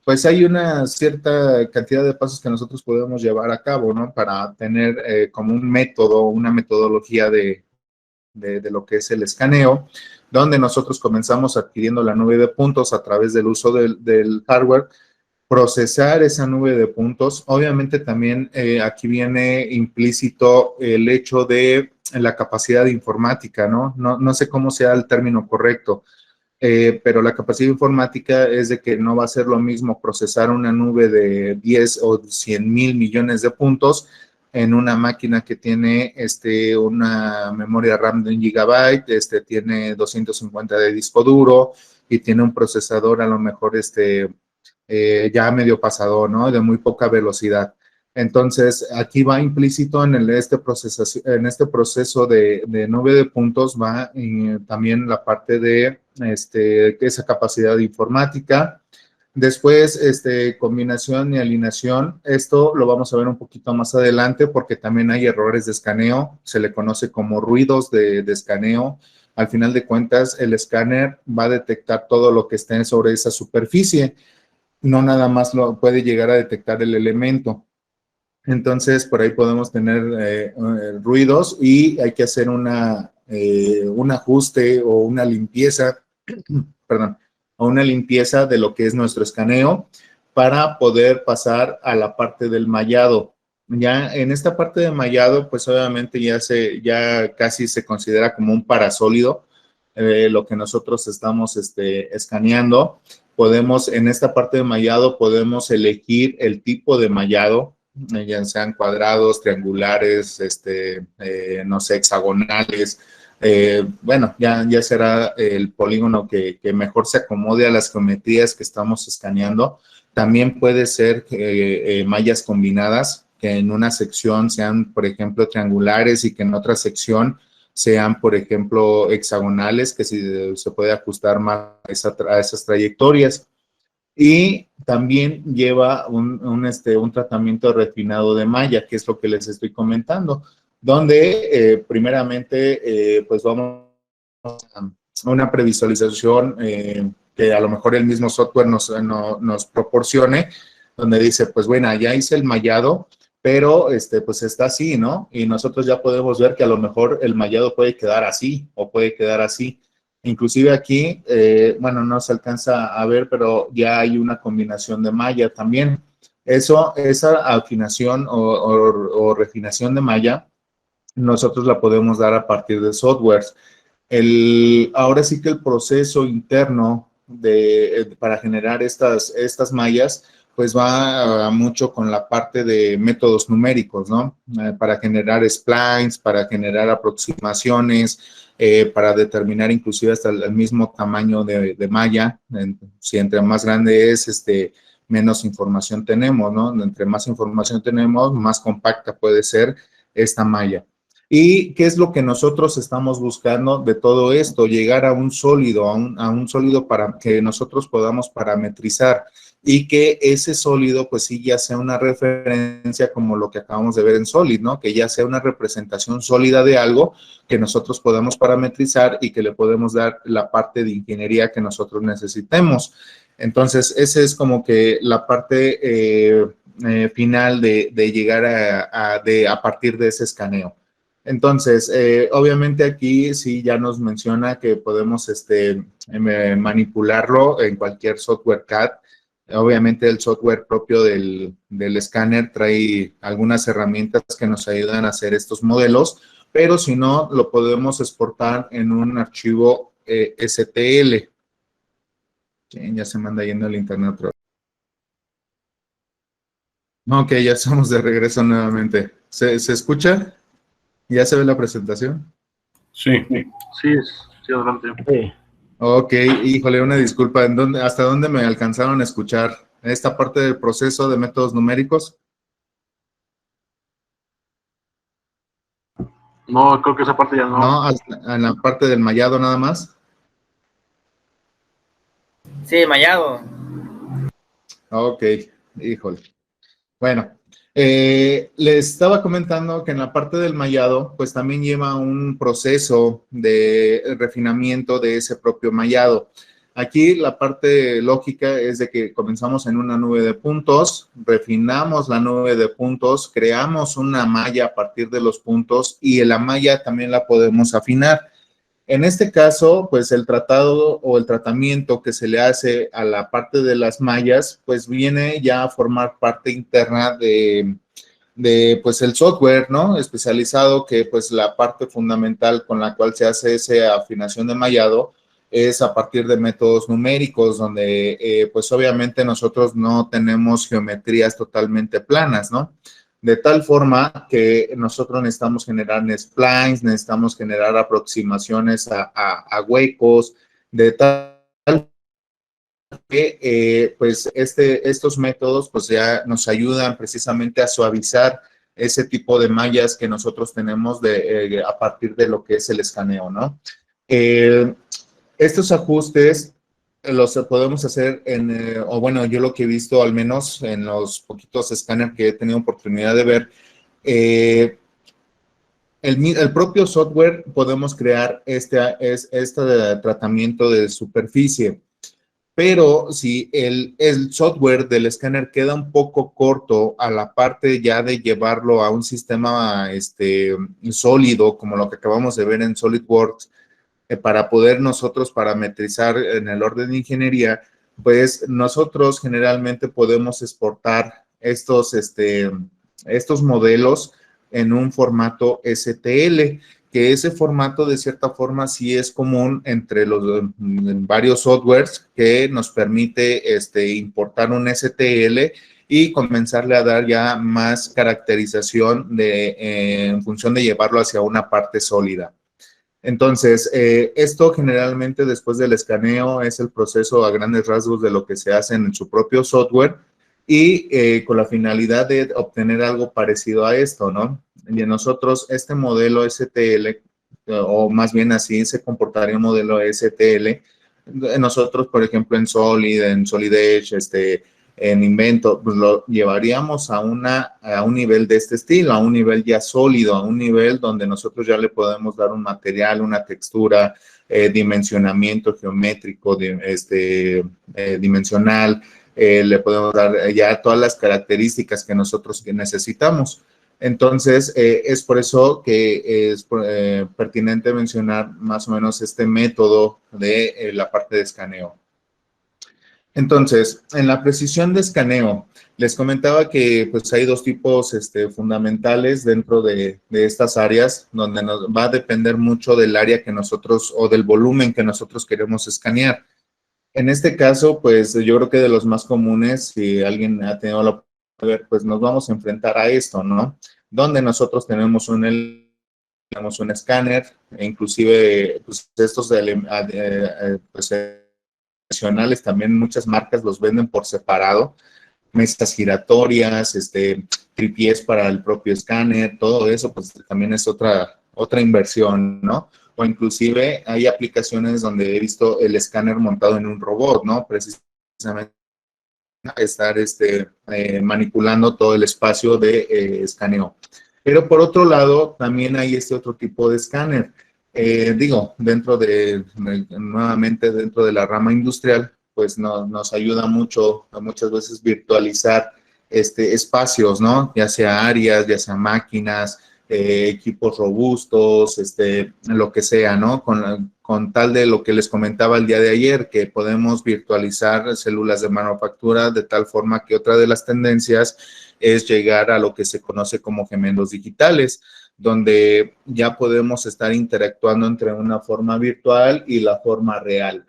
pues hay una cierta cantidad de pasos que nosotros podemos llevar a cabo, ¿no? Para tener como un método, una metodología de lo que es el escaneo, donde nosotros comenzamos adquiriendo la nube de puntos a través del uso del hardware, procesar esa nube de puntos. Obviamente también aquí viene implícito el hecho de la capacidad informática, ¿no? No sé cómo sea el término correcto, pero la capacidad informática es de que no va a ser lo mismo procesar una nube de 10 o 100 mil millones de puntos en una máquina que tiene una memoria RAM de 1 gigabyte, tiene 250 de disco duro y tiene un procesador a lo mejor ya medio pasado, ¿no? De muy poca velocidad. Entonces, aquí va implícito en este proceso de nube de puntos, va también la parte de esa capacidad informática. Después, combinación y alineación, esto lo vamos a ver un poquito más adelante porque también hay errores de escaneo, se le conoce como ruidos de escaneo. Al final de cuentas, el escáner va a detectar todo lo que esté sobre esa superficie, no nada más lo puede llegar a detectar el elemento. Entonces, por ahí podemos tener ruidos y hay que hacer un ajuste o una limpieza, perdón, o una limpieza de lo que es nuestro escaneo para poder pasar a la parte del mallado. Ya en esta parte de mallado, pues obviamente ya casi se considera como un parasólido, lo que nosotros estamos escaneando. En esta parte de mallado, podemos elegir el tipo de mallado, ya sean cuadrados, triangulares, no sé, hexagonales. Bueno, ya será el polígono que mejor se acomode a las geometrías que estamos escaneando. También puede ser mallas combinadas, que en una sección sean, por ejemplo, triangulares y que en otra sección sean, por ejemplo, hexagonales, que se puede ajustar más a esas trayectorias. Y también lleva un tratamiento refinado de malla, que es lo que les estoy comentando, donde primeramente pues vamos a una previsualización que a lo mejor el mismo software nos proporcione, donde dice, pues bueno, ya hice el mallado, pero pues está así, ¿no? Y nosotros ya podemos ver que a lo mejor el mallado puede quedar así o puede quedar así. Inclusive aquí, bueno, no se alcanza a ver, pero ya hay una combinación de malla también. Esa afinación o refinación de malla, nosotros la podemos dar a partir de softwares. Ahora sí que el proceso interno para generar estas mallas, pues va mucho con la parte de métodos numéricos, ¿no? Para generar splines, para generar aproximaciones, para determinar inclusive hasta el mismo tamaño de malla. Si entre más grande es, menos información tenemos, ¿no? Entre más información tenemos, más compacta puede ser esta malla. ¿Y qué es lo que nosotros estamos buscando de todo esto? Llegar a un sólido, a un sólido para que nosotros podamos parametrizar y que ese sólido pues sí ya sea una referencia como lo que acabamos de ver en Solid, ¿no? Que ya sea una representación sólida de algo que nosotros podamos parametrizar y que le podemos dar la parte de ingeniería que nosotros necesitemos. Entonces, esa es como que la parte final de llegar a partir de ese escaneo. Entonces, obviamente aquí sí ya nos menciona que podemos manipularlo en cualquier software CAD. Obviamente el software propio del escáner trae algunas herramientas que nos ayudan a hacer estos modelos, pero si no, lo podemos exportar en un archivo STL. Sí, ya se me anda yendo el internet otra vez. Ok, ya estamos de regreso nuevamente. ¿Se escucha? ¿Ya se ve la presentación? Sí. Sí, sí, adelante. Sí. Ok, híjole, una disculpa. ¿Hasta dónde me alcanzaron a escuchar? ¿Esta parte del proceso de métodos numéricos? No, creo que esa parte ya no. No, en la parte del mallado nada más. Sí, mallado. Ok, híjole. Bueno, les estaba comentando que en la parte del mallado, pues también lleva un proceso de refinamiento de ese propio mallado. Aquí la parte lógica es de que comenzamos en una nube de puntos, refinamos la nube de puntos, creamos una malla a partir de los puntos y la malla también la podemos afinar. En este caso, pues el tratado o el tratamiento que se le hace a la parte de las mallas, pues viene ya a formar parte interna de pues el software, ¿no? Especializado, que pues la parte fundamental con la cual se hace esa afinación de mallado es a partir de métodos numéricos, donde pues obviamente nosotros no tenemos geometrías totalmente planas, ¿no? De tal forma que nosotros necesitamos generar splines, necesitamos generar aproximaciones a huecos, de tal que pues estos métodos pues ya nos ayudan precisamente a suavizar ese tipo de mallas que nosotros tenemos a partir de lo que es el escaneo, ¿no? Estos ajustes los podemos hacer o bueno, yo lo que he visto al menos en los poquitos escáneres que he tenido oportunidad de ver, el propio software podemos crear este tratamiento de superficie. Pero si el software del escáner queda un poco corto a la parte ya de llevarlo a un sistema sólido, como lo que acabamos de ver en SolidWorks, para poder nosotros parametrizar en el orden de ingeniería, pues nosotros generalmente podemos exportar estos estos modelos en un formato STL, que ese formato de cierta forma sí es común entre los varios softwares que nos permite importar un STL y comenzarle a dar ya más caracterización en función de llevarlo hacia una parte sólida. Entonces, esto generalmente después del escaneo es el proceso a grandes rasgos de lo que se hace en su propio software y con la finalidad de obtener algo parecido a esto, ¿no? Y en nosotros, este modelo STL, o más bien así se comportaría un modelo STL, nosotros, por ejemplo, en Solid Edge, en Invento, pues lo llevaríamos a un nivel de este estilo, a un nivel ya sólido, a un nivel donde nosotros ya le podemos dar un material, una textura, dimensionamiento geométrico, dimensional, le podemos dar ya todas las características que nosotros necesitamos. Entonces, es por eso que es pertinente mencionar más o menos este método de la parte de escaneo. Entonces, en la precisión de escaneo, les comentaba que pues hay dos tipos fundamentales dentro de estas áreas, donde nos va a depender mucho del área que nosotros, o del volumen que nosotros queremos escanear. En este caso, pues yo creo que de los más comunes, si alguien ha tenido la oportunidad de ver, pues nos vamos a enfrentar a esto, ¿no? Donde nosotros tenemos un escáner, e inclusive pues estos pues, tradicionales también muchas marcas los venden por separado, mesas giratorias, tripiés para el propio escáner, todo eso pues también es otra inversión, ¿no? O inclusive hay aplicaciones donde he visto el escáner montado en un robot, ¿no? Precisamente estar manipulando todo el espacio de escaneo. Pero por otro lado, también hay este otro tipo de escáner. Nuevamente dentro de la rama industrial, pues nos ayuda mucho, muchas veces virtualizar espacios, ¿no? Ya sea áreas, ya sea máquinas, equipos robustos, lo que sea, ¿no? Con tal de lo que les comentaba el día de ayer, que podemos virtualizar células de manufactura de tal forma que otra de las tendencias es llegar a lo que se conoce como gemelos digitales, donde ya podemos estar interactuando entre una forma virtual y la forma real.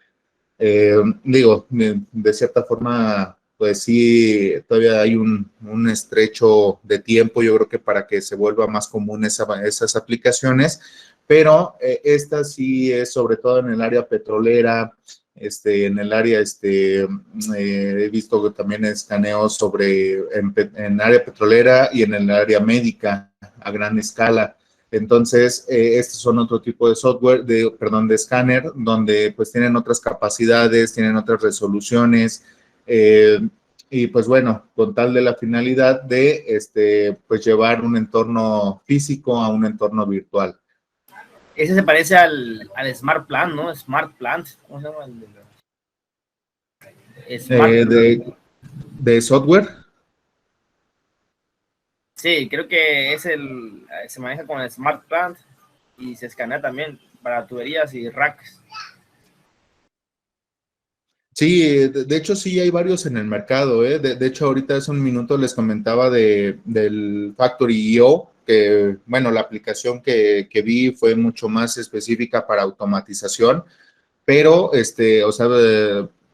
De cierta forma, pues sí, todavía hay un estrecho de tiempo, yo creo que para que se vuelva más común esas aplicaciones, pero esta sí es sobre todo en el área petrolera, en el área, he visto también escaneos en área petrolera y en el área médica a gran escala. Entonces, estos son otro tipo de software, de escáner, donde pues tienen otras capacidades, tienen otras resoluciones, y pues bueno, con tal de la finalidad de pues llevar un entorno físico a un entorno virtual. Ese se parece al Smart Plant, ¿no? Smart Plant, ¿cómo se llama? ¿De software? Sí, creo que se maneja con el Smart Plant y se escanea también para tuberías y racks. Sí, de hecho sí hay varios en el mercado, ¿eh? De hecho ahorita hace un minuto les comentaba del Factory.io, que bueno, la aplicación que vi fue mucho más específica para automatización, pero o sea,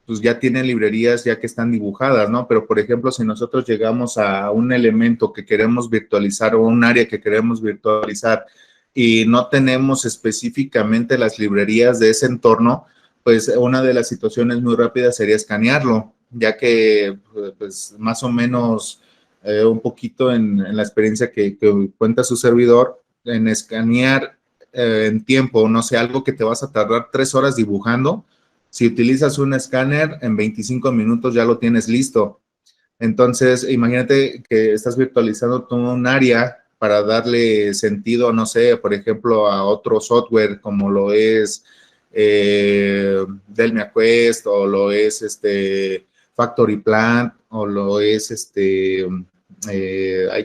pues ya tienen librerías ya que están dibujadas, ¿no? Pero por ejemplo, si nosotros llegamos a un elemento que queremos virtualizar o un área que queremos virtualizar y no tenemos específicamente las librerías de ese entorno, pues una de las situaciones muy rápidas sería escanearlo, ya que pues más o menos un poquito en la experiencia que cuenta su servidor, en escanear en tiempo, no sé, algo que te vas a tardar 3 horas dibujando, si utilizas un escáner, en 25 minutos ya lo tienes listo. Entonces, imagínate que estás virtualizando todo un área para darle sentido, no sé, por ejemplo, a otro software como lo es Delmia Quest, o lo es Factory Plant, o lo es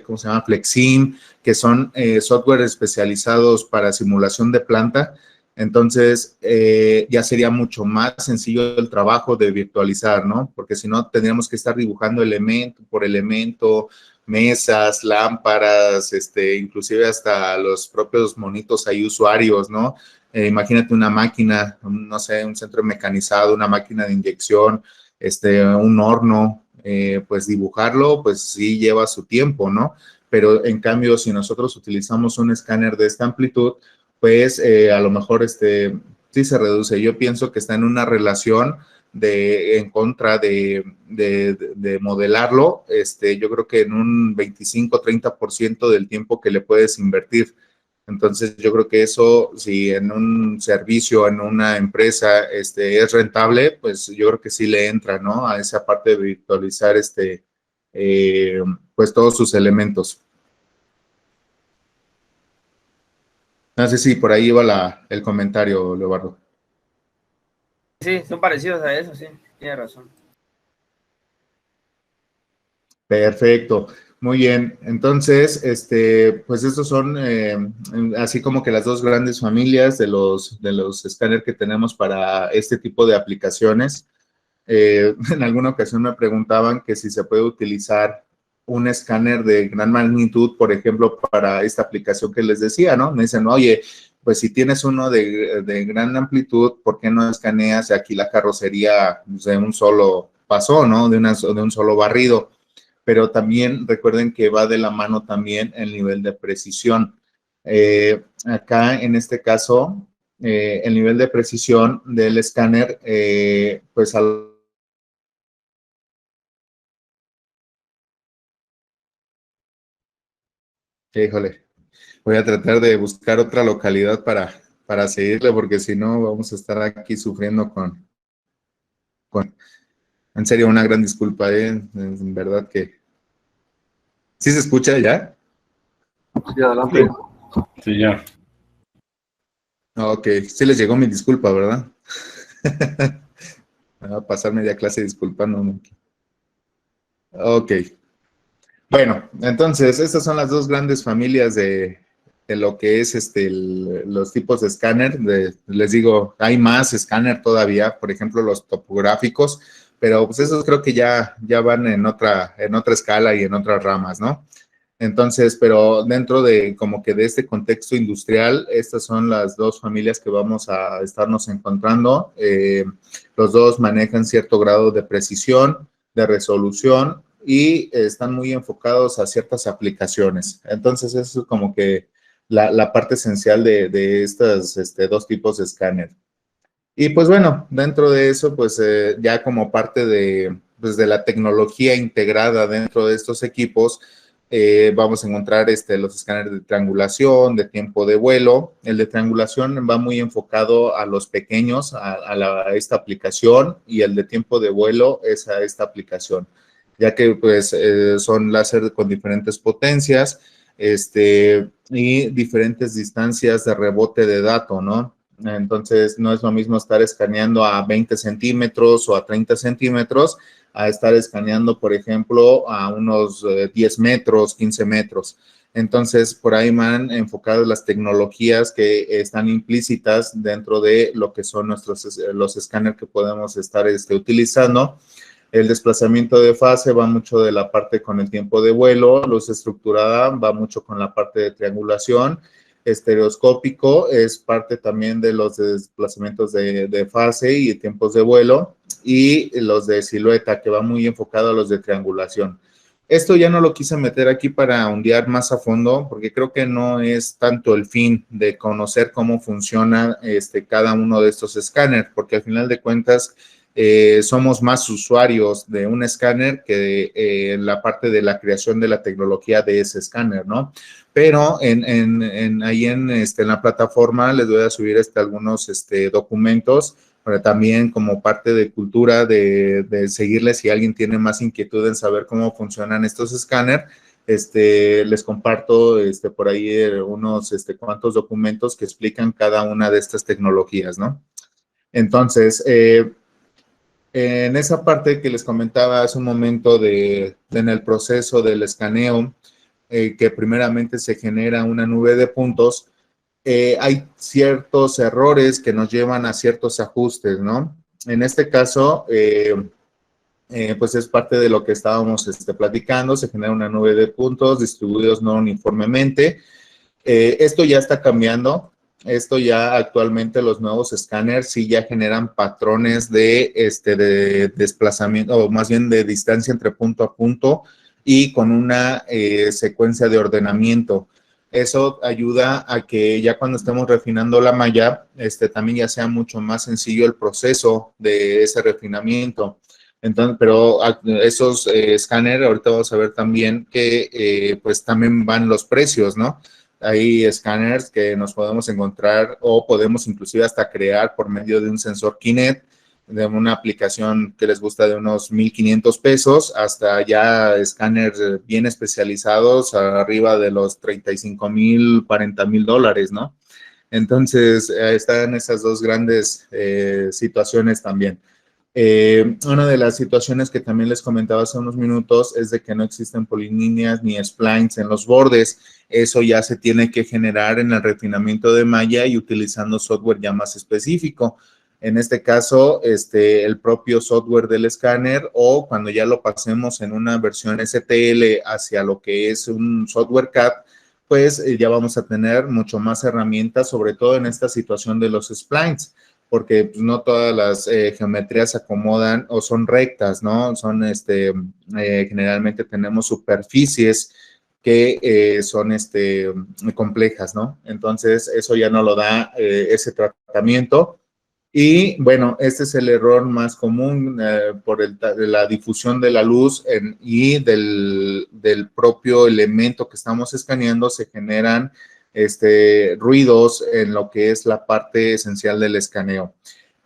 ¿cómo se llama? Flexim, que son software especializados para simulación de planta. Entonces, ya sería mucho más sencillo el trabajo de virtualizar, ¿no? Porque si no, tendríamos que estar dibujando elemento por elemento, mesas, lámparas, inclusive hasta los propios monitos hay usuarios, ¿no? Imagínate una máquina, no sé, un centro mecanizado, una máquina de inyección, un horno, pues dibujarlo, pues sí lleva su tiempo, ¿no? Pero en cambio, si nosotros utilizamos un escáner de esta amplitud, pues a lo mejor sí se reduce. Yo pienso que está en una relación en contra de modelarlo, yo creo que en un 25-30% del tiempo que le puedes invertir. Entonces, yo creo que eso, si en un servicio, en una empresa, es rentable, pues yo creo que sí le entra, ¿no? A esa parte de virtualizar, pues todos sus elementos. No sé si por ahí iba el comentario, Leobardo. Sí, son parecidos a eso, sí, tiene razón. Perfecto, muy bien. Entonces, pues estos son así como que las dos grandes familias de los escáneres que tenemos para este tipo de aplicaciones. En alguna ocasión me preguntaban que si se puede utilizar un escáner de gran magnitud, por ejemplo, para esta aplicación que les decía, ¿no? Me dicen, oye, pues si tienes uno de gran amplitud, ¿por qué no escaneas aquí la carrocería de un solo paso, ¿no? De un solo barrido. Pero también recuerden que va de la mano también el nivel de precisión. Acá, en este caso, el nivel de precisión del escáner, pues híjole, voy a tratar de buscar otra localidad para seguirle, porque si no vamos a estar aquí sufriendo en serio, una gran disculpa, en verdad que... ¿Sí se escucha ya? Sí, adelante. Sí, ya. Ok, sí les llegó mi disculpa, ¿verdad? Me va a pasar media clase disculpándome. Ok. Bueno, entonces, estas son las dos grandes familias de lo que es los tipos de escáner. Les digo, hay más escáner todavía, por ejemplo, los topográficos, pero pues esos creo que ya van en otra escala y en otras ramas, ¿no? Entonces, pero dentro de como que de este contexto industrial, estas son las dos familias que vamos a estarnos encontrando. Los dos manejan cierto grado de precisión, de resolución y están muy enfocados a ciertas aplicaciones. Entonces, eso es como que la parte esencial de estos dos tipos de escáner. Y pues bueno, dentro de eso, pues ya como parte pues, de la tecnología integrada dentro de estos equipos, vamos a encontrar los escáneres de triangulación, de tiempo de vuelo. El de triangulación va muy enfocado a los pequeños, a esta aplicación, y el de tiempo de vuelo es a esta aplicación, ya que pues son láser con diferentes potencias y diferentes distancias de rebote de datos, ¿no? Entonces, no es lo mismo estar escaneando a 20 centímetros o a 30 centímetros a estar escaneando, por ejemplo, a unos 10 metros, 15 metros. Entonces, por ahí van enfocadas las tecnologías que están implícitas dentro de lo que son los escáneres que podemos estar utilizando. El desplazamiento de fase va mucho de la parte con el tiempo de vuelo, luz estructurada va mucho con la parte de triangulación, estereoscópico es parte también de los desplazamientos de fase y tiempos de vuelo, y los de silueta, que va muy enfocado a los de triangulación. Esto ya no lo quise meter aquí para ondear más a fondo, porque creo que no es tanto el fin de conocer cómo funciona cada uno de estos escáneres, porque al final de cuentas somos más usuarios de un escáner que en la parte de la creación de la tecnología de ese escáner, ¿no? Pero ahí en la plataforma les voy a subir algunos documentos, pero también como parte de cultura de seguirles, si alguien tiene más inquietud en saber cómo funcionan estos escáneres, les comparto por ahí unos cuantos documentos que explican cada una de estas tecnologías, ¿no? Entonces, en esa parte que les comentaba hace un momento en el proceso del escaneo, que primeramente se genera una nube de puntos, hay ciertos errores que nos llevan a ciertos ajustes, ¿no? En este caso, pues es parte de lo que estábamos platicando. Se genera una nube de puntos distribuidos no uniformemente. Esto ya está cambiando. Esto ya actualmente los nuevos escáneres sí ya generan patrones de desplazamiento, o más bien de distancia entre punto a punto y con una secuencia de ordenamiento. Eso ayuda a que ya cuando estemos refinando la malla, también ya sea mucho más sencillo el proceso de ese refinamiento. Entonces, pero esos escáneres, ahorita vamos a ver también que pues también van los precios, ¿no? Hay escáneres que nos podemos encontrar o podemos inclusive hasta crear por medio de un sensor Kinect, de una aplicación que les gusta de unos 1,500 pesos, hasta ya escáneres bien especializados arriba de los 35,000, 40,000 dólares, ¿no? Entonces, están esas dos grandes situaciones también. Una de las situaciones que también les comentaba hace unos minutos es de que no existen polilíneas ni splines en los bordes. Eso ya se tiene que generar en el refinamiento de malla y utilizando software ya más específico. En este caso, el propio software del escáner, o cuando ya lo pasemos en una versión STL hacia lo que es un software CAD, pues ya vamos a tener mucho más herramientas, sobre todo en esta situación de los splines, porque pues, no todas las geometrías se acomodan o son rectas, ¿no? Son, generalmente tenemos superficies que son complejas, ¿no? Entonces, eso ya no lo da ese tratamiento. Y bueno, este es el error más común por la difusión de la luz y del propio elemento que estamos escaneando. Se generan ruidos en lo que es la parte esencial del escaneo.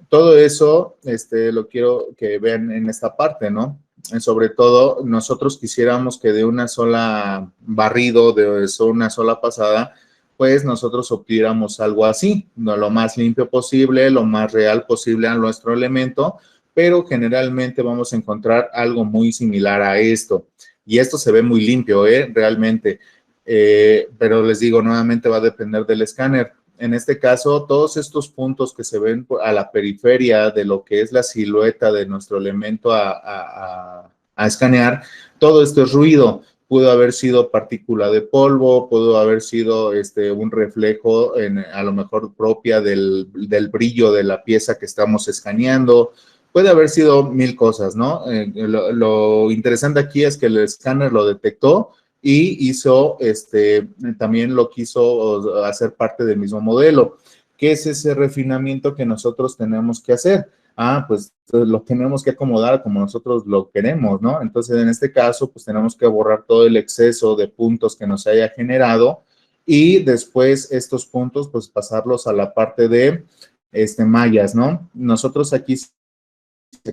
Todo eso lo quiero que vean en esta parte, ¿no? Sobre todo, nosotros quisiéramos que de una sola barrido, de una sola pasada, pues nosotros obtuviéramos algo así, no lo más limpio posible, lo más real posible a nuestro elemento, pero generalmente vamos a encontrar algo muy similar a esto. Y esto se ve muy limpio, realmente. Pero les digo, nuevamente va a depender del escáner. En este caso, todos estos puntos que se ven a la periferia de lo que es la silueta de nuestro elemento a escanear, todo esto es ruido. Pudo haber sido partícula de polvo, pudo haber sido un reflejo a lo mejor propia del brillo de la pieza que estamos escaneando. Puede haber sido mil cosas, ¿no? Lo interesante aquí es que el escáner lo detectó y hizo, también lo quiso hacer parte del mismo modelo. ¿Qué es ese refinamiento que nosotros tenemos que hacer? Pues lo tenemos que acomodar como nosotros lo queremos, ¿no? Entonces, en este caso, pues tenemos que borrar todo el exceso de puntos que nos haya generado y después estos puntos, pues pasarlos a la parte de mallas, ¿no? Nosotros aquí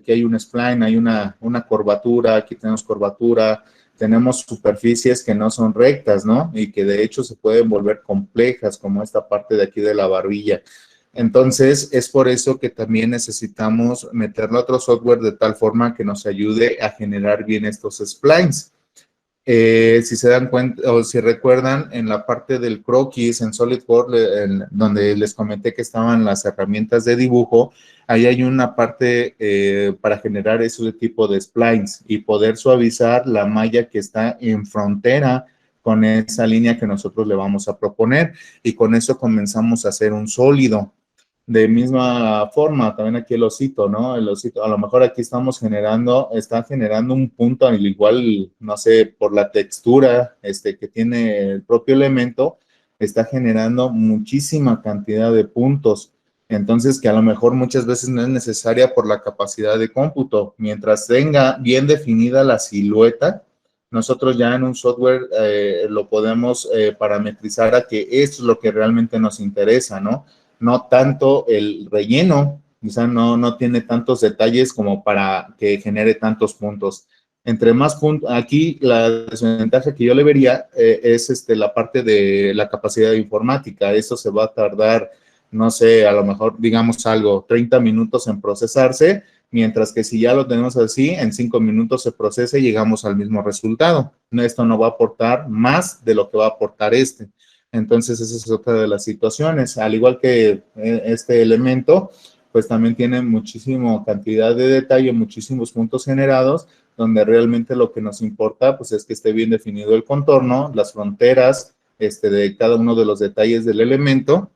hay un spline, hay una curvatura, aquí tenemos curvatura, tenemos superficies que no son rectas, ¿no? Y que de hecho se pueden volver complejas, como esta parte de aquí de la barbilla. Entonces, es por eso que también necesitamos meterle otro software de tal forma que nos ayude a generar bien estos splines. Si se dan cuenta o si recuerdan, en la parte del croquis en SolidWorks, donde les comenté que estaban las herramientas de dibujo, ahí hay una parte para generar ese tipo de splines y poder suavizar la malla que está en frontera con esa línea que nosotros le vamos a proponer, y con eso comenzamos a hacer un sólido. De misma forma, también aquí el osito, ¿no? El osito, a lo mejor aquí está generando un punto, al igual, no sé, por la textura que tiene el propio elemento, está generando muchísima cantidad de puntos. Entonces, que a lo mejor muchas veces no es necesaria por la capacidad de cómputo. Mientras tenga bien definida la silueta, nosotros ya en un software lo podemos parametrizar a que esto es lo que realmente nos interesa, ¿no? No tanto el relleno, quizá no tiene tantos detalles como para que genere tantos puntos. Entre más puntos, aquí la desventaja que yo le vería es la parte de la capacidad informática. Eso se va a tardar, no sé, a lo mejor digamos algo, 30 minutos en procesarse, mientras que si ya lo tenemos así, en 5 minutos se procesa y llegamos al mismo resultado. Esto no va a aportar más de lo que va a aportar Entonces, esa es otra de las situaciones. Al igual que este elemento, pues también tiene muchísima cantidad de detalle, muchísimos puntos generados, donde realmente lo que nos importa, pues es que esté bien definido el contorno, las fronteras, de cada uno de los detalles del elemento.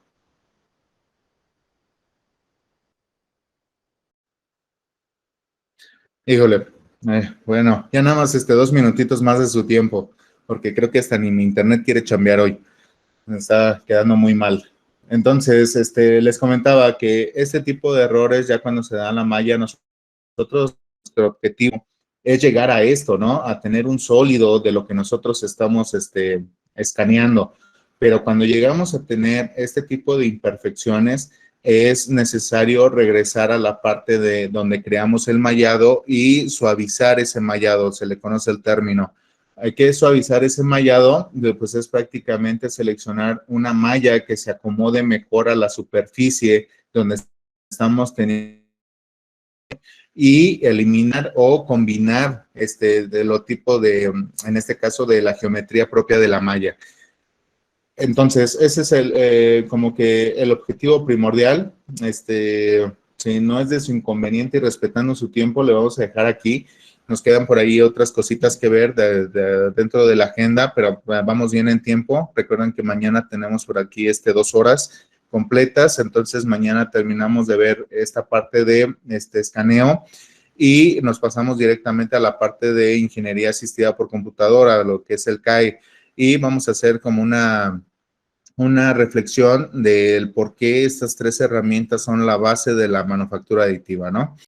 Híjole, bueno, ya nada más 2 minutitos más de su tiempo, porque creo que hasta ni mi internet quiere chambear hoy. Me está quedando muy mal. Entonces, les comentaba que este tipo de errores, ya cuando se da la malla, nosotros, nuestro objetivo es llegar a esto, ¿no? A tener un sólido de lo que nosotros estamos escaneando. Pero cuando llegamos a tener este tipo de imperfecciones, es necesario regresar a la parte de donde creamos el mallado y suavizar ese mallado, se le conoce el término. Hay que suavizar ese mallado, pues es prácticamente seleccionar una malla que se acomode mejor a la superficie donde estamos teniendo y eliminar o combinar de lo tipo de, en este caso, de la geometría propia de la malla. Entonces, ese es como que el objetivo primordial. Si no es de su inconveniente y respetando su tiempo, le vamos a dejar aquí. Nos quedan por ahí otras cositas que ver dentro de la agenda, pero vamos bien en tiempo. Recuerden que mañana tenemos por aquí 2 horas completas, entonces mañana terminamos de ver esta parte de escaneo y nos pasamos directamente a la parte de ingeniería asistida por computadora, lo que es el CAE, y vamos a hacer como una reflexión del por qué estas 3 herramientas son la base de la manufactura aditiva, ¿no?